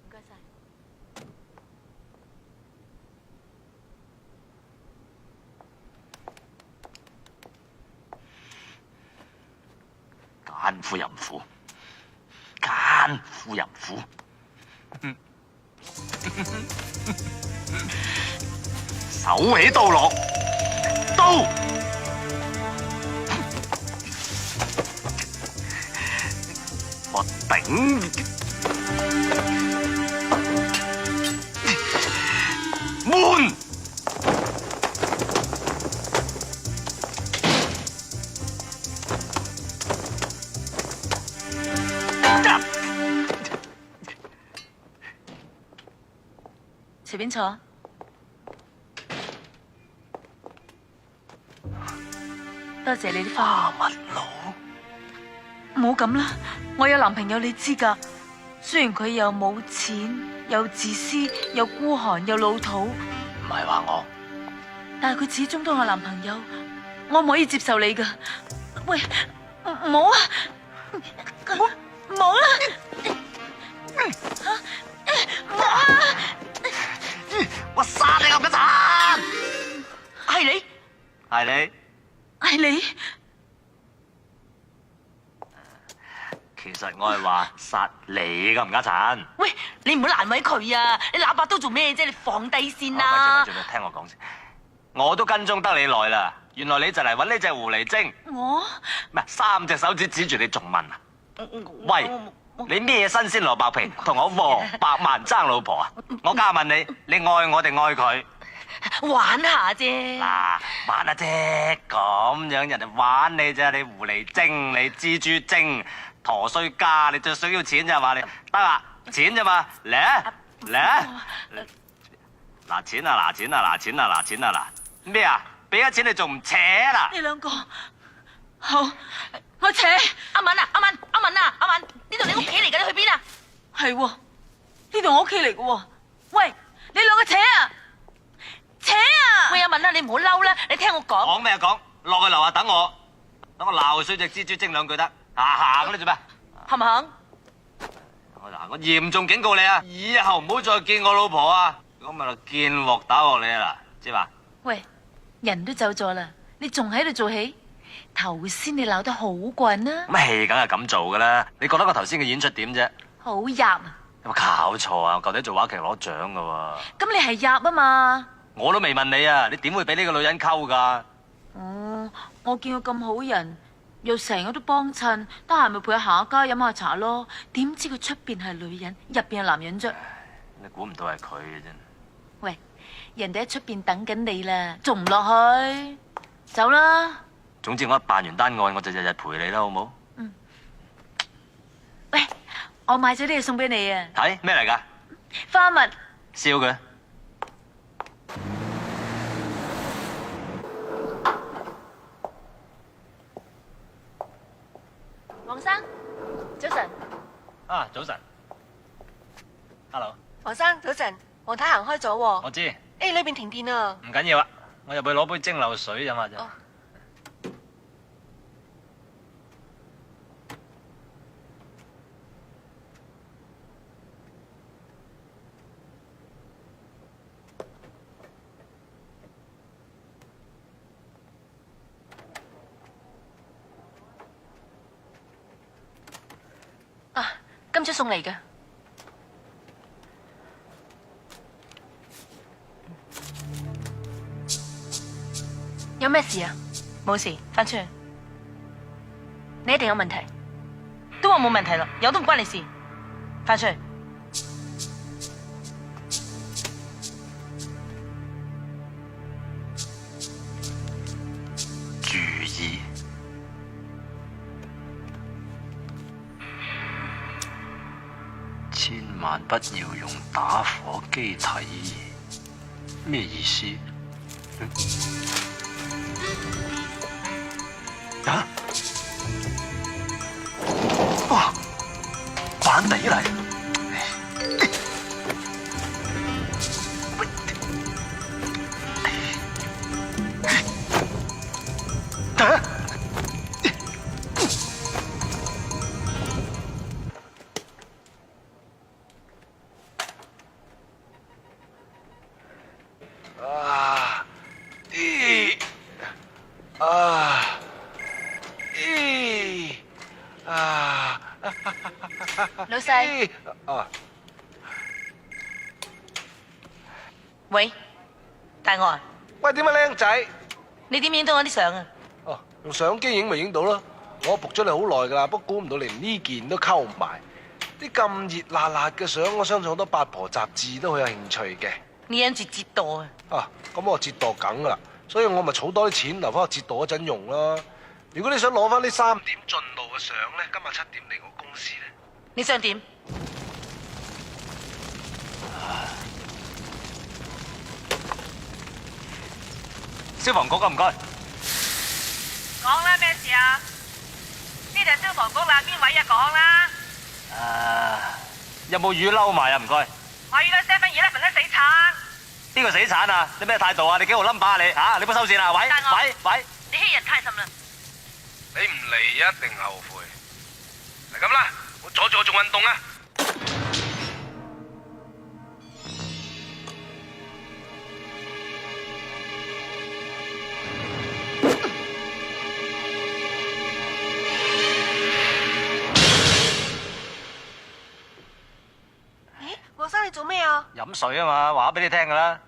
唔該晒。奸夫淫婦，奸夫淫婦。手起刀落，刀！我頂！門！隨便坐。多謝你啲花蜜佬。唔好咁啦，我有男朋友你知㗎。雖然佢又冇錢，又自私，又孤寒，又老土，唔係話我，但係佢始終都係我男朋友，我唔可以接受你㗎。喂，唔好啊！唔好啦！唔好啊！我殺你咁嘅殘！係你，係你。係你。其實我係話殺你咁唔家產。喂，你唔好難為佢啊！你喇叭都做咩啫？你放低先啦。咪住，聽我講先。我都跟蹤得你耐啦，原來你就嚟揾呢隻狐狸精。我唔係3隻手指指住你仲問啊？喂，你咩新鮮蘿蔔皮同我黃百萬爭老婆啊？我加問你，你愛我定愛佢？玩下啫。嗱，玩下啫，咁樣人哋玩你啫，你狐狸精，你蜘蛛精，陀衰家，你最需要錢咋嘛？你得啦，錢咋嘛？嚟嗱錢啊，嗱錢啊，嗱錢啊，嗱錢啊，嗱咩啊？俾咗錢你仲唔扯啦？你兩個好，我扯。阿敏啊，阿敏，呢度你屋企嚟㗎，你去邊啊？係喎，呢度我屋企嚟㗎喎。喂，你兩個扯啊！扯啊！喂，阿敏啊，你唔好嬲啦，你聽我講。講咩啊講？落去樓下等我。等我鬧衰隻蜘蛛精兩句得。行你做咩？肯唔肯？我嚴重警告你啊！以後唔好再見我老婆啊！如果咪就見鑊打鑊你啊嗱，知嘛？喂，人都走咗啦，你仲喺度做戲？頭先你鬧得好棍啊！咁戲梗係咁做噶啦！你覺得我頭先嘅演出點啫？好入啊！有冇搞錯啊？我舊底做話劇攞獎噶喎。咁你係入啊嘛？我都未問你啊！你點會俾呢個女人溝噶？哦，我見佢咁好人，又成日都幫襯，得閒咪陪佢行下街飲下茶咯。點知佢出邊係女人，入邊係男人啫？你估唔到係佢嘅啫。喂，人哋喺出邊等緊你啦，仲唔落去？走啦！總之我一辦完單案，我就日日陪你啦，好冇？嗯。喂，我買咗啲嘢送俾你啊！睇咩嚟噶？花蜜。燒佢。黃生，早晨。啊，早晨。Hello。黃生早晨，黃太行開咗喎。我知。誒，裏邊停電啊！唔緊要啊，我入去攞杯蒸餾水飲下啫。啊，今朝送嚟嘅。有咩事啊？冇事，翻出去。你一定有問題。都話冇問題咯，有都唔關你事。翻出去。注意，千萬不要用打火機睇嘢。咩意思？啊！哇！反地嚟。老細。喂，大我啊！喂，點啊，靚仔？你點影到我啲相啊？哦，用相機影咪影到咯。我仆咗你好耐噶啦，不過估唔到你連呢件都溝埋。啲咁熱辣辣嘅相，我相信好多八婆雜誌都好有興趣嘅。你諗住折墮啊？啊，咁我折墮梗噶啦，所以我咪儲多啲錢留翻我折墮嗰陣用啦。如果你想攞翻呢3點進路嘅相咧，今日7點嚟我公司咧。你想點？消防局啊，唔該。講啦，咩事啊？呢度消防局啦，邊位啊？講啦。有冇雨褸埋啊？唔該。我遇到7-11都死慘。邊個死產啊？你咩態度啊？你幾號 number 啊你？你幫收線啊？喂喂！你欺人太甚啦！你唔嚟一定後悔。係咁啦，我阻住我做運動啊！黃生你做咩啊？飲水啊嘛，話俾你聽噶啦。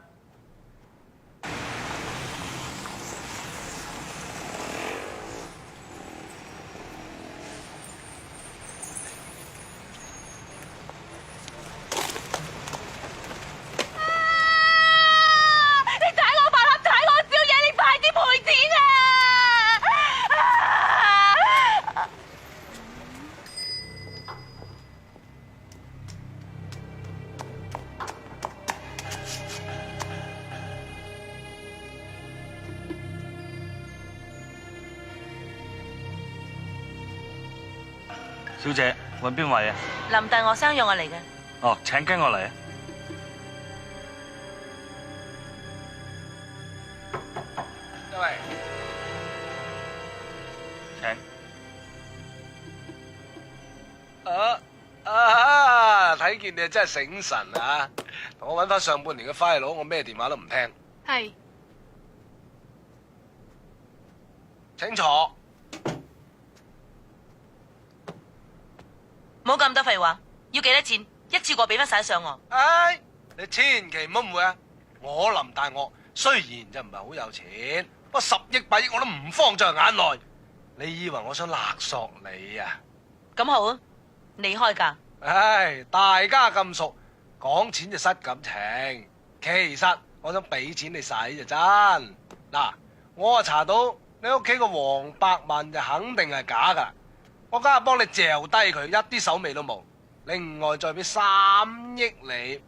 小姐，揾邊位啊？林大學生約我嚟嘅。哦，請跟我嚟啊！喂，請。睇見你真係醒神啊！同我揾翻上半年嘅 file，我咩電話都唔聽。係。請坐。冇咁多廢話，要幾多錢？一次過俾翻晒上我。唉，你千祈唔好誤會啊！我林大岳雖然就唔係好有錢，不過10億8億我都唔放在眼內。你以為我想勒索你啊？咁好啊，你開價。唉，大家咁熟，講錢就失感情。其實我想俾錢你使就真。嗱，我啊查到你屋企個黃百萬就肯定係假噶，我梗係幫你嚼低佢，一啲手尾都冇。另外再俾3億你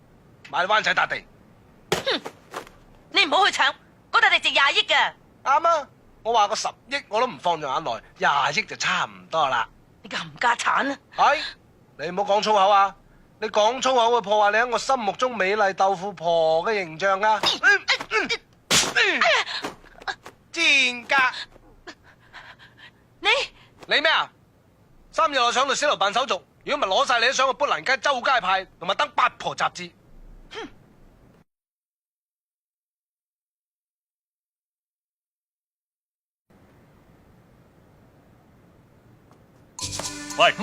買灣仔笪地。哼，你唔好去搶，嗰笪地值20億嘅。啱啊，我話個10億我都唔放在眼內，20億就差唔多啦。你冚家產啊！係。你唔好講粗口啊！你講粗口會破壞你喺我心目中美麗豆腐婆嘅形象啊！賤格！你咩啊？3日我上律師樓辦手續，如果唔係攞晒你都想去砵蘭街周街派，同埋登八婆雜誌。喂，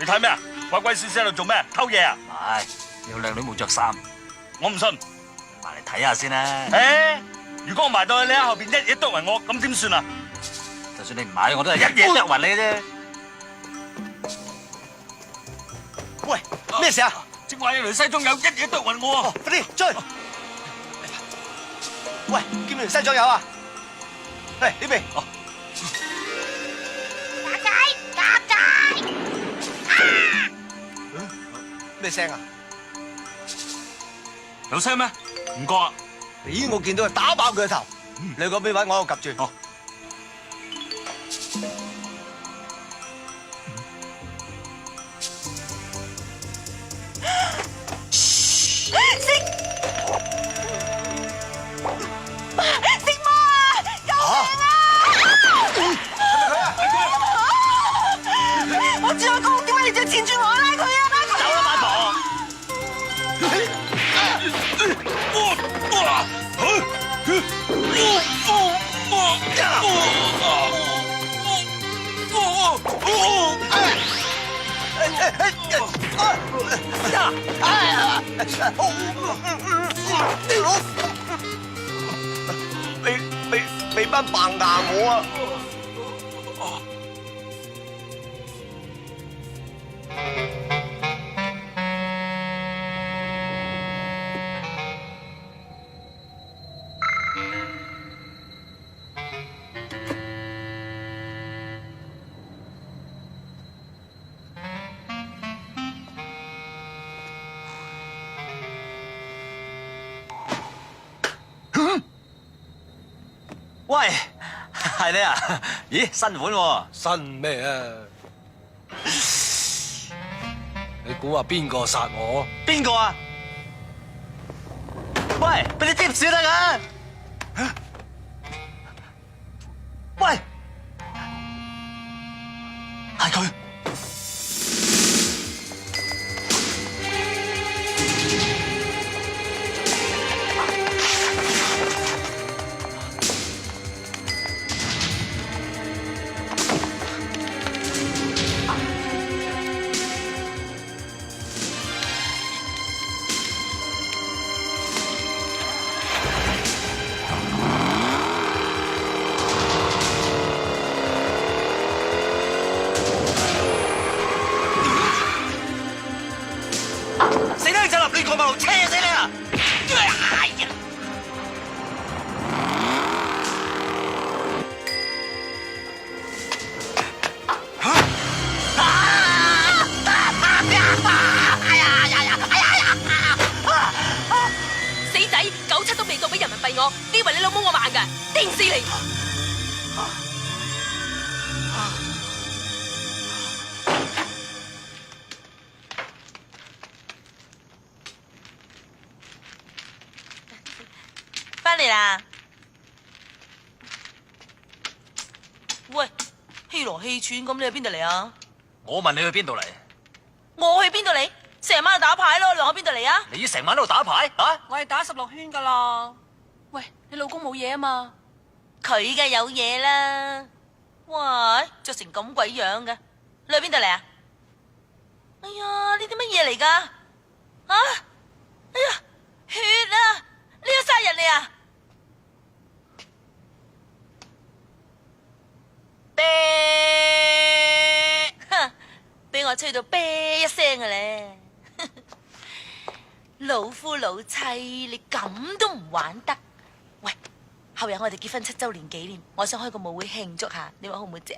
你睇咩啊？鬼鬼祟祟喺度做咩？偷嘢啊？唔係，有靚女冇着衫，我唔信。埋嚟睇下先啦。誒，如果我埋到去你喺後邊一嘢剁暈我，咁點算啊？就算你唔買，我都係一嘢剁暈你嘅啫。喂，咩事啊？正話有條西裝友一嘢剁暈我啊！快啲追！喂，見唔見條西裝友啊？嚟呢邊。咩聲啊？有聲咩？唔覺啊！咦，我見到佢打爆佢個頭。你嗰邊位我喺度及住。我主阿公，點解你就纏住我拉佢啊？走啦，八婆！俾班扮硬我啊！喂，係你啊？咦，新款喎？新咩啊？你估下邊個殺我？邊個啊？喂，俾你 tips 得㗎？喂，係佢。死啦！就立亂過馬路，車死你啊！哎呀！死仔，97都未到俾人民幣我，你以為你老母我慢㗎？釘死你！翻嚟啦！喂，氣羅氣喘咁，你去邊度嚟啊？我問你去邊度嚟？我去邊度嚟？成晚去打牌咯，你話我邊度嚟啊？你成晚喺度打牌啊？我係打16圈噶啦。喂，你老公冇嘢啊嘛？佢嘅有嘢啦。喂，着成咁鬼樣嘅，你去邊度嚟啊？哎呀，呢啲乜嘢嚟噶？啊！哎呀，血啊！你要殺人嚟啊？啤！哼，俾我吹到啤一聲嘅咧！老夫老妻，你咁都唔玩得？喂，後日我哋結婚7周年紀念，我想開個舞會慶祝下，你話好唔好啫？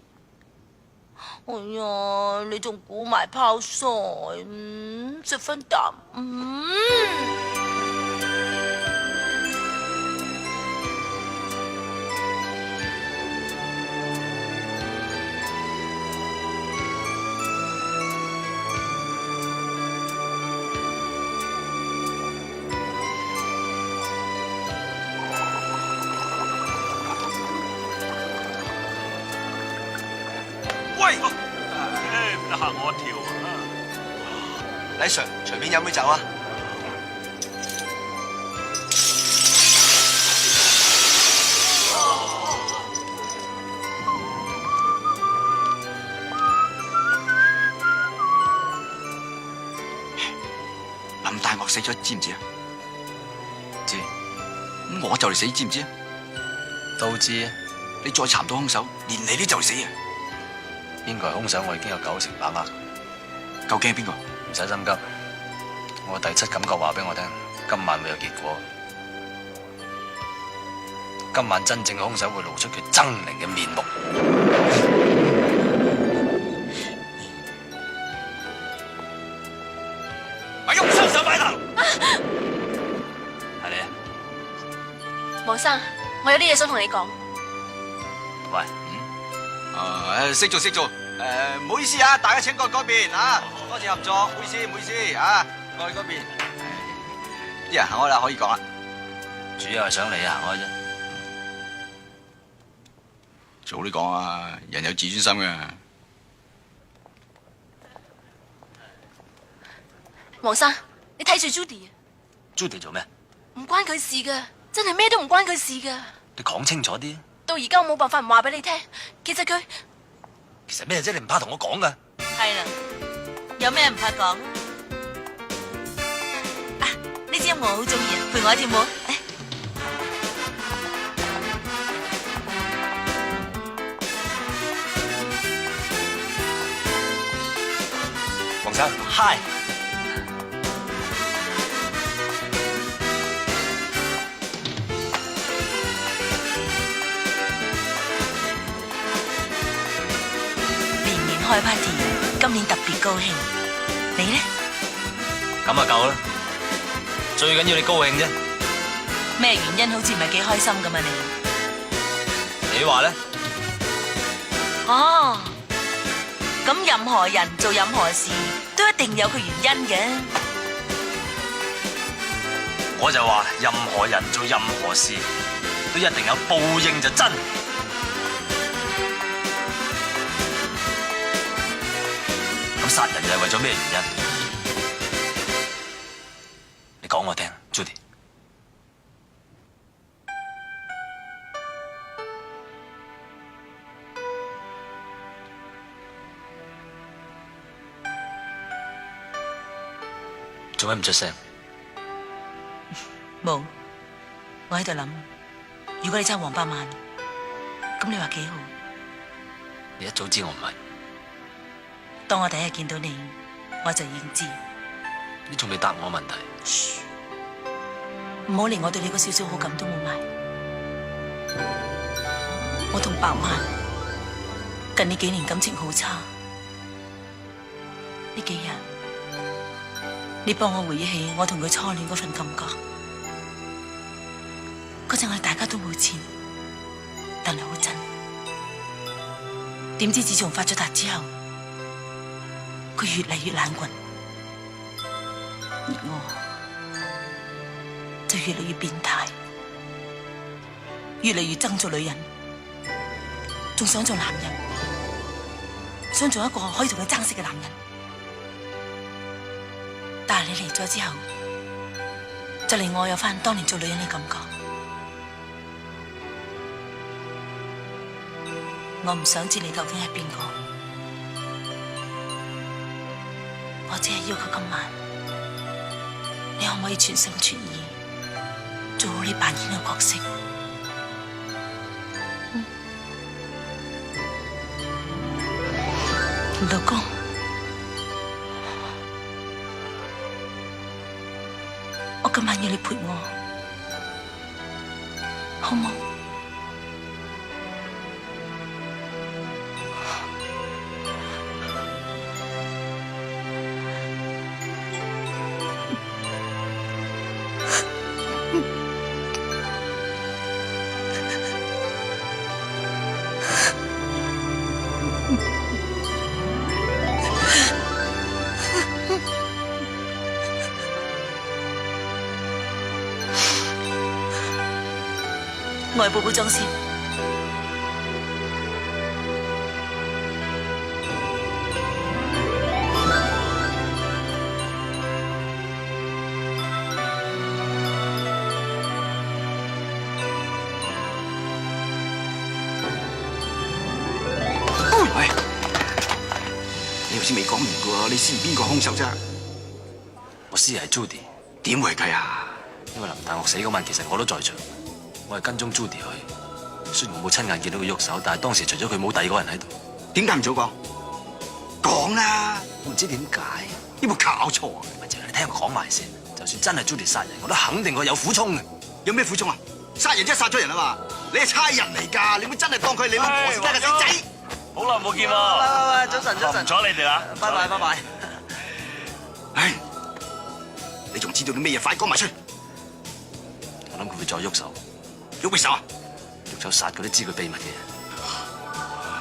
哎呀，你仲估埋泡菜，10分淡。喂，嚇我一跳啊！黎 Sir， 隨便飲杯酒啊！林大岳死咗，知唔知啊？知。咁我就嚟死，知唔知啊？都知。你再查唔到兇手，連你都就嚟死啊！邊個係兇手？我已經有90%把握。究竟係邊個？唔使心急，我第7感覺話俾我聽，今晚會有結果。今晚真正嘅兇手會露出佢猙獰嘅面目。阿旭，雙手擺頭。係你啊？黃生，我有啲嘢想同你講。喂。識做。唔好意思啊，大家請過嗰邊啊，多謝合作，唔好意思啊，過去嗰邊。啲人行開啦，可以講啦。主要係想你行開啫。早啲講啊，人有自尊心嘅。黃生，你睇住 Judy 啊。Judy 做咩？唔關佢事噶，真係咩都唔關佢事噶。你講清楚啲。到而家我冇辦法唔話俾你聽，其實咩啫？你唔怕同我講噶？係啦，有咩唔怕講啊？呢支音樂我好中意啊，陪我一跳舞。黃生 ，Hi。開 party， 今年特別高興，你呢？咁啊夠啦，最緊要你高興啫。咩原因好似唔係幾開心咁啊你？你話咧？哦，咁任何人做任何事都一定有佢原因嘅。我就話任何人做任何事都一定有報應就真。咁殺人又係為咗咩原因？你講我聽 ，Judy。做咩唔出聲？冇，我喺度諗，如果你爭黃百萬，咁你話幾好？你一早知我唔係。當我第一日見到你，我就已經知。你仲未答我問題。噓，唔好連我對你個少少好感都冇埋。我同百萬近呢幾年感情好差，呢幾日你幫我回憶起我同佢初戀嗰份感覺。嗰陣我哋大家都冇錢，但係好真。點知自從發咗達之後，佢越嚟越冷棍，而我就越嚟越變態，越嚟越憎做女人，仲想做男人。想做一個可以同佢爭食嘅男人。但係你嚟咗之後，就令我有翻當年做女人嘅感覺。我唔想知你究竟係邊個，我只係要求今晚，你可唔可以全心全意做好你扮演嘅角色？老公，我今晚要你陪我，好冇？我去補補妝先。喂，你頭先未講完嘅喎，你知邊個兇手啫？我師係 Judy， 點會計啊？因為林大樂死嗰晚，其實我都在場，我係跟蹤 Judy 去。雖然我冇親眼見到佢喐手，但係當時除咗佢冇第二個人喺度。點解唔早講？講啦！我唔知點解，有冇搞錯啊？咪就係你聽我講埋先。就算真係 Judy 殺人，我都肯定佢有苦衷嘅。有咩苦衷啊？殺人即係殺咗人啊嘛！你係差人嚟㗎，你會真係當佢係你老婆先得嘅死仔！好耐冇見喎。喂，早晨，早晨。唔阻你哋啦。拜拜，拜拜。唉，你仲知道啲咩嘢？快講埋出！我諗佢會再喐手。喐咩手啊？喐手殺嗰啲知佢秘密嘅人。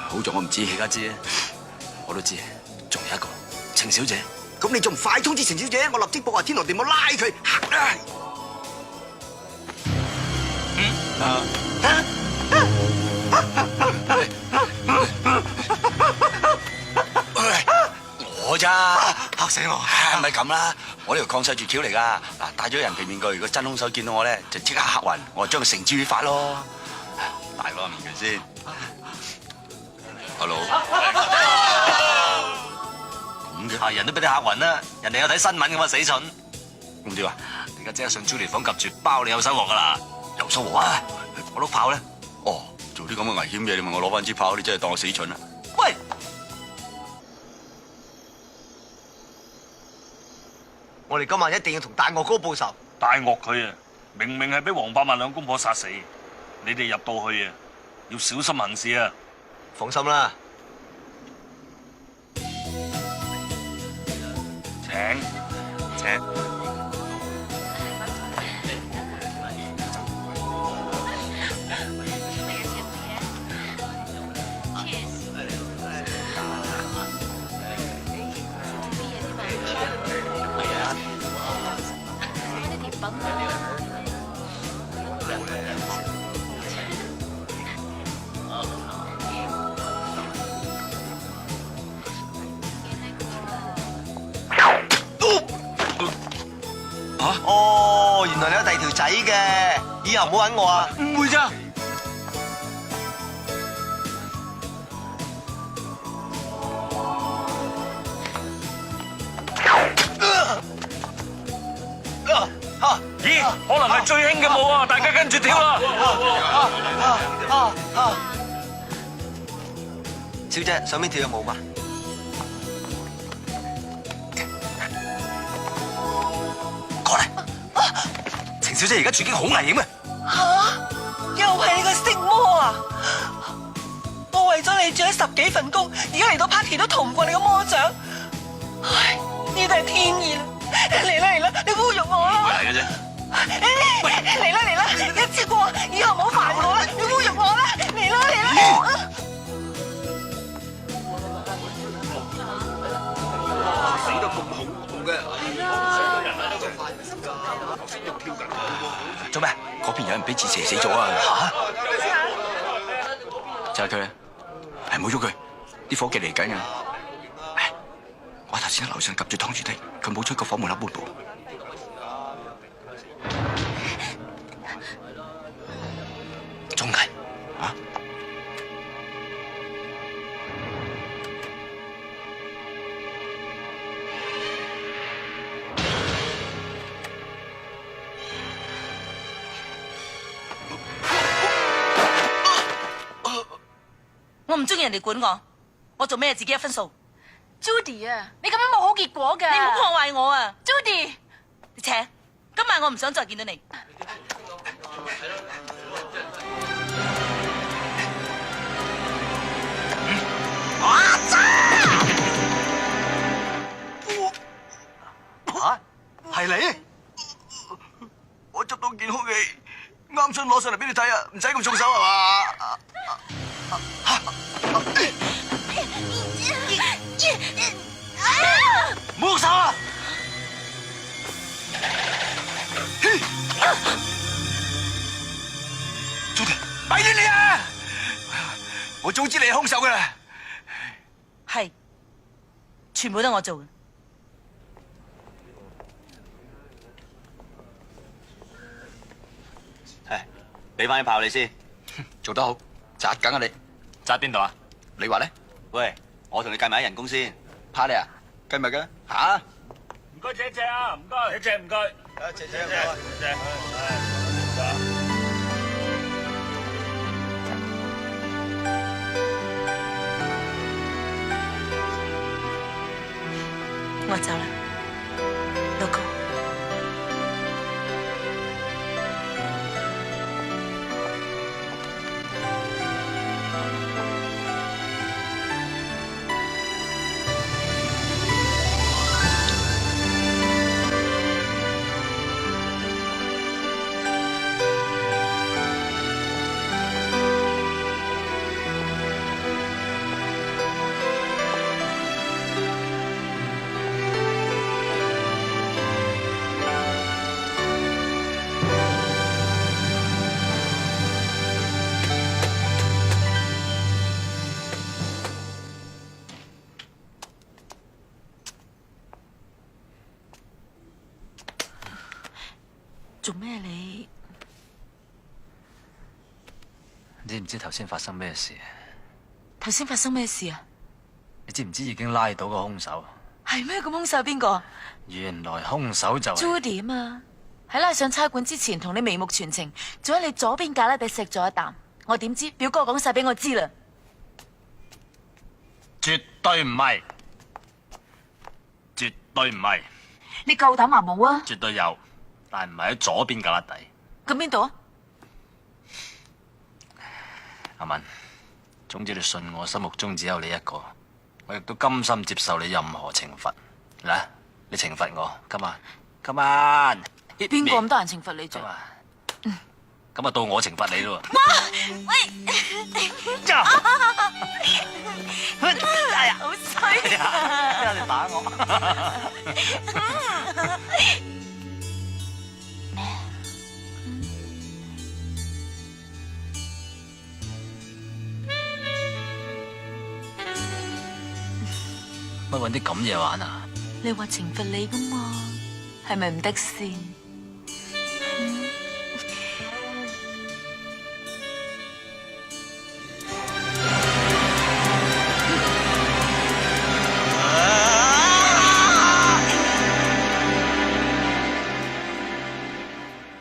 好在我唔知，而家知，我都知。仲有一個程小姐。咁你仲唔快通知程小姐？我立即報話天羅地網拉佢。我咋嚇死我！係咪咁啦？我呢條抗世絕橋嚟噶。嗱，戴咗人皮面具，如果真兇手見到我咧，就即刻嚇暈，我將佢繩之於法咯。戴個面具先。Hello。咁嘅係人都俾你嚇暈啦！人哋有睇新聞噶嘛，死蠢！咁點啊？而家即刻上 Judy 房及住，包你有收穫噶啦！有收穫啊！我碌炮咧。哦，做啲咁嘅危險嘢，你問我攞翻支炮，你真係當我死蠢啦！喂！我哋今晚一定要同大岳哥報仇。大惡佢啊，明明係俾黃百萬兩公婆殺死，你哋入到去啊，要小心行事啊！放心啦。請。哦，原來你有第二條仔嘅，以後唔好揾我啊！唔會咋？咦，可能係最興嘅舞啊！大家跟住跳啦！小姐，上面跳有舞嘛？過嚟！程小姐而家處境好危險啊！又係你個色魔啊！我為咗你做咗10幾份工，而家嚟到 party 都逃唔過你個魔掌。唉，呢度係天意啦！嚟啦嚟啦，你侮辱我啦！係嘅啫。嚟啦嚟啦，一次過，以後唔好煩我啦！你侮辱我啦！嚟啦嚟啦！死得咁恐怖嘅！做咩？嗰邊有人俾箭射死咗啊！就係佢，係唔好喐佢，啲伙計嚟緊啊！我頭先喺樓上及住湯珠迪，佢冇出個房門口半步。鐘毅啊！我唔中意人哋管我，我做咩自己一分數。Judy 啊，你咁樣冇好結果㗎。你唔好破壞我啊 Judy， 你請，今晚我唔想再見到你。吓，係你？我執到件空氣，啱想攞上嚟俾你睇啊，唔使咁重手係嘛？唔好喐手啊！Judy，咪住你啊！我早知你係兇手㗎啦。係，全部都我做嘅。係，俾翻啲炮你先。做得好，扎緊啊你！扎邊度啊？你話咧？喂，我同你計埋啲人工先。怕你啊？計埋㗎吓？唔該，謝謝啊，唔該，謝謝唔該，謝謝唔該，謝謝。我走啦，老公。做咩你？知唔知頭先發生咩事？頭先發生咩事啊？你知唔知已經拉到個兇手？係咩？咁兇手係邊個？原來兇手就係 Judy 啊嘛！喺拉上差館之前，同你眉目傳情，仲喺你左邊胳肋底錫咗一啖。我點知？表哥講晒俾我知啦。絕對唔係，絕對唔係，你夠膽話冇啊？絕對有，但唔係喺左邊胳肋底。咁邊度啊？阿文，總之你信我，心目中只有你一個，我亦都甘心接受你任何懲罰。嗱，你懲罰我，come on，come on。邊個咁多人懲罰你啫？咁啊，到我懲罰你咯。喂！哎呀，好衰啊！你打我。乜搵啲咁嘢玩啊？你話懲罰你噶嘛？係咪唔得先？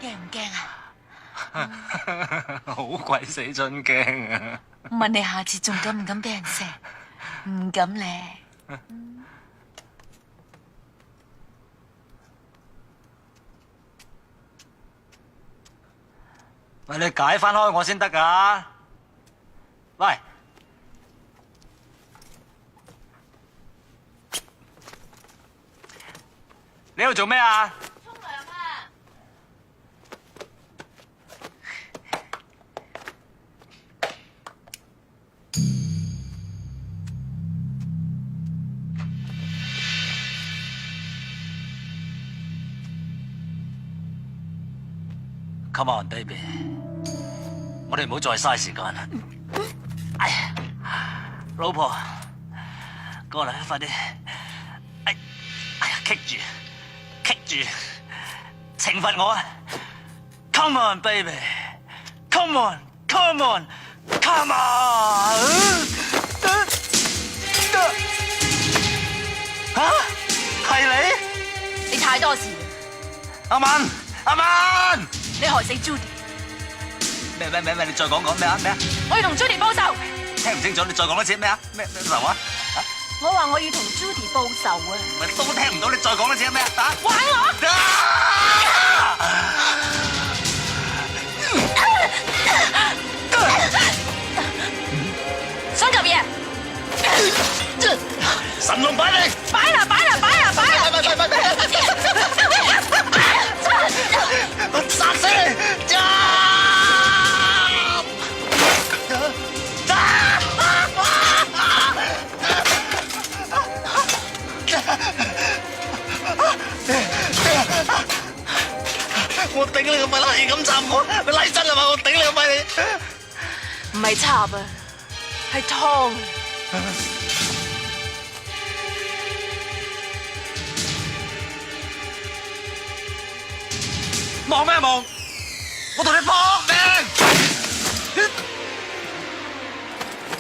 驚唔驚啊？好鬼死真驚啊！問你下次仲敢唔敢俾人錫？唔敢咧。喂，你解翻開我先得噶。喂，你喺度做咩啊？沖涼啊！Come on, baby， 我哋唔好再嘥時間啦。哎呀，老婆，過嚟快啲！哎棘住，懲罰我啊 ！Come on baby，come on，come on，come on！ 嚇，係你？你太多事啦！阿曼，你害死 Judy，咩？你再講咩啊？我要同 Judy 報仇。聽唔清楚，你再講多次咩啊？咩仇啊？我話我要同 Judy 報仇啊！咪都聽唔到，你再講多次咩啊？玩我！想做嘢？神龍擺你！擺啦！我殺死你！我頂你個肺啦！係咁插我，你拉真係嘛？我頂你個肺你！唔係插啊，係燙。望咩望？我同你搏命！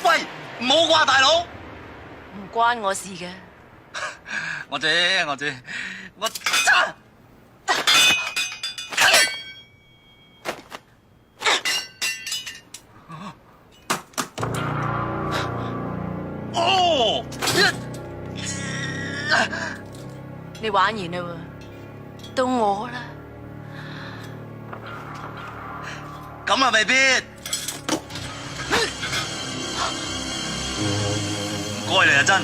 喂，唔好啩，大佬！唔關我事嘅。我知。哦！你玩完啦喎，到我啦。咁啊，未必。唔該你啊，真。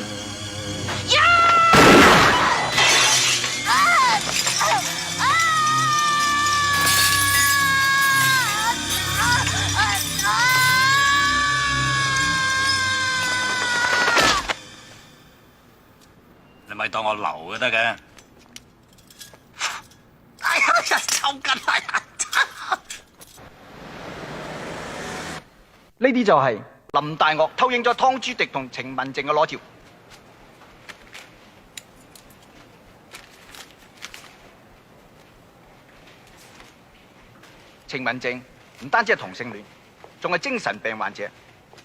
你咪當我流就得嘅。哎呀，抽筋啊！呢啲就係林大岳偷影咗湯朱迪同程文靜嘅裸照。程文靜唔單止係同性戀，仲係精神病患者，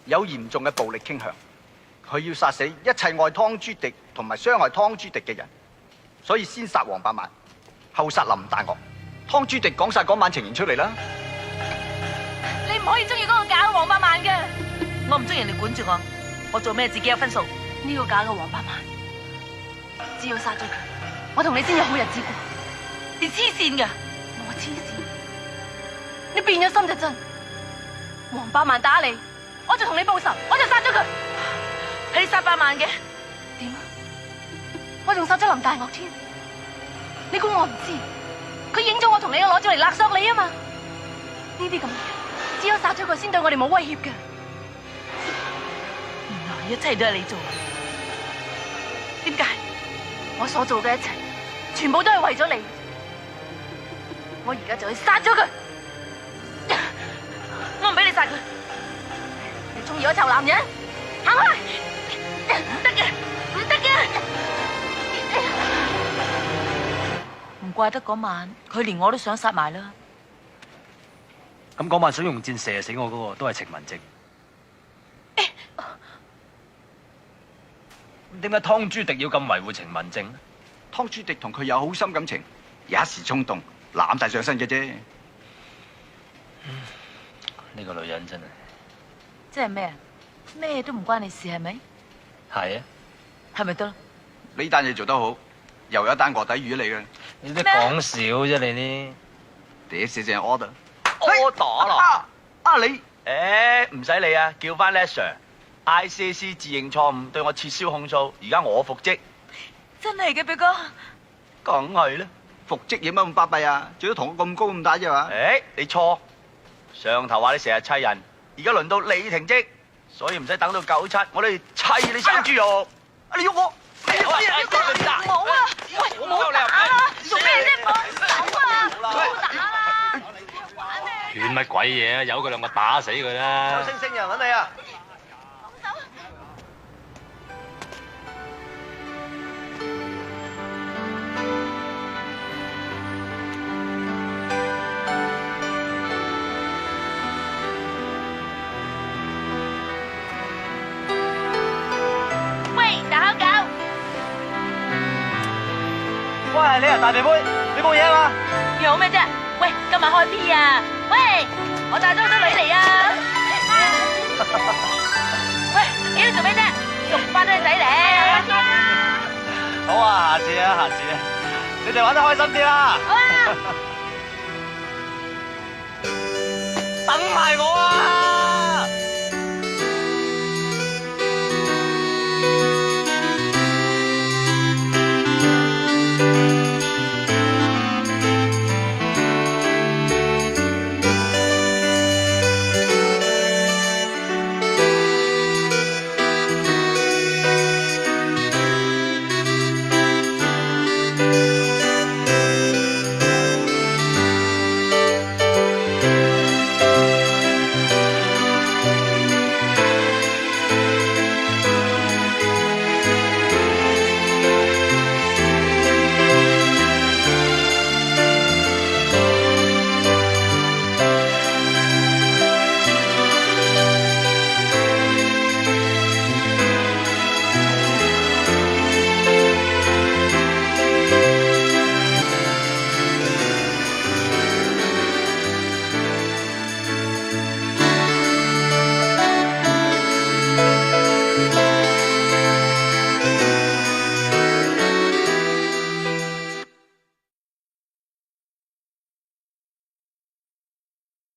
有嚴重嘅暴力傾向。佢要殺死一切愛湯朱迪同埋傷害湯朱迪嘅人，所以先殺黃百萬，後殺林大岳。湯朱迪講晒嗰晚情形出嚟啦。你唔可以中意嗰個假嘅黃百萬嘅，我唔中意人哋管住我，我做咩自己有分數。呢個假嘅黃百萬，只要殺咗佢，我同你先有好日子過。你黐線噶，我黐線，你變咗心就真。黃百萬打你，我就同你報仇，我就殺咗佢。係你殺百萬嘅，點啊？我仲殺咗林大岳添，你估我唔知？佢影咗我同你嘅裸照嚟勒索你啊嘛！呢啲咁嘅人，只有殺咗佢先對我哋冇威脅嘅。原來一切都係你做嘅，點解？我所做嘅一切，全部都係為咗你。我而家就去殺咗佢，我唔俾你殺佢。你中意嗰臭男人，行開！唔得嘅，唔得嘅。唔怪得嗰晚，佢連我都想殺埋啦。咁嗰晚想用箭射死我嗰個都係程文靜。點解湯朱迪要咁維護程文靜呢？湯朱迪同佢有好深感情，一時衝動攬晒上身嘅啫。呢個女人真係。即係咩啊？咩都唔關你事係咪？係啊。係咪得？呢單嘢做得好，又有一單卧底預咗你嘅。你都講少啫，你呢？第一時間 order。我打啦！你唔使理啊，叫翻 Les Sir。ICAC 自認錯誤，對我撤銷控訴，而家我復職。真係嘅，表哥。梗係啦，復職有乜咁巴閉啊？最多同我咁高咁大啫嘛。你錯，上頭話你成日砌人，而家輪到你停職，所以唔使等到97，我哋砌你生豬肉。你喐我！冇啊！喂，冇打啦！做咩啫？放手啊！唔好打啦！勸乜鬼嘢啊？由佢兩個打死佢啦！周星星又揾你啊！喂，你啊大肥妹，你冇嘢啊嘛？有咩啫？喂，今晚開 P 啊！喂，我帶咗好多女嚟啊！喂，你喺度做咩啫？仲唔翻咗仔嚟？好啊，下次啊，下次啊，你哋玩得開心啲啦。好啊！等埋我啊！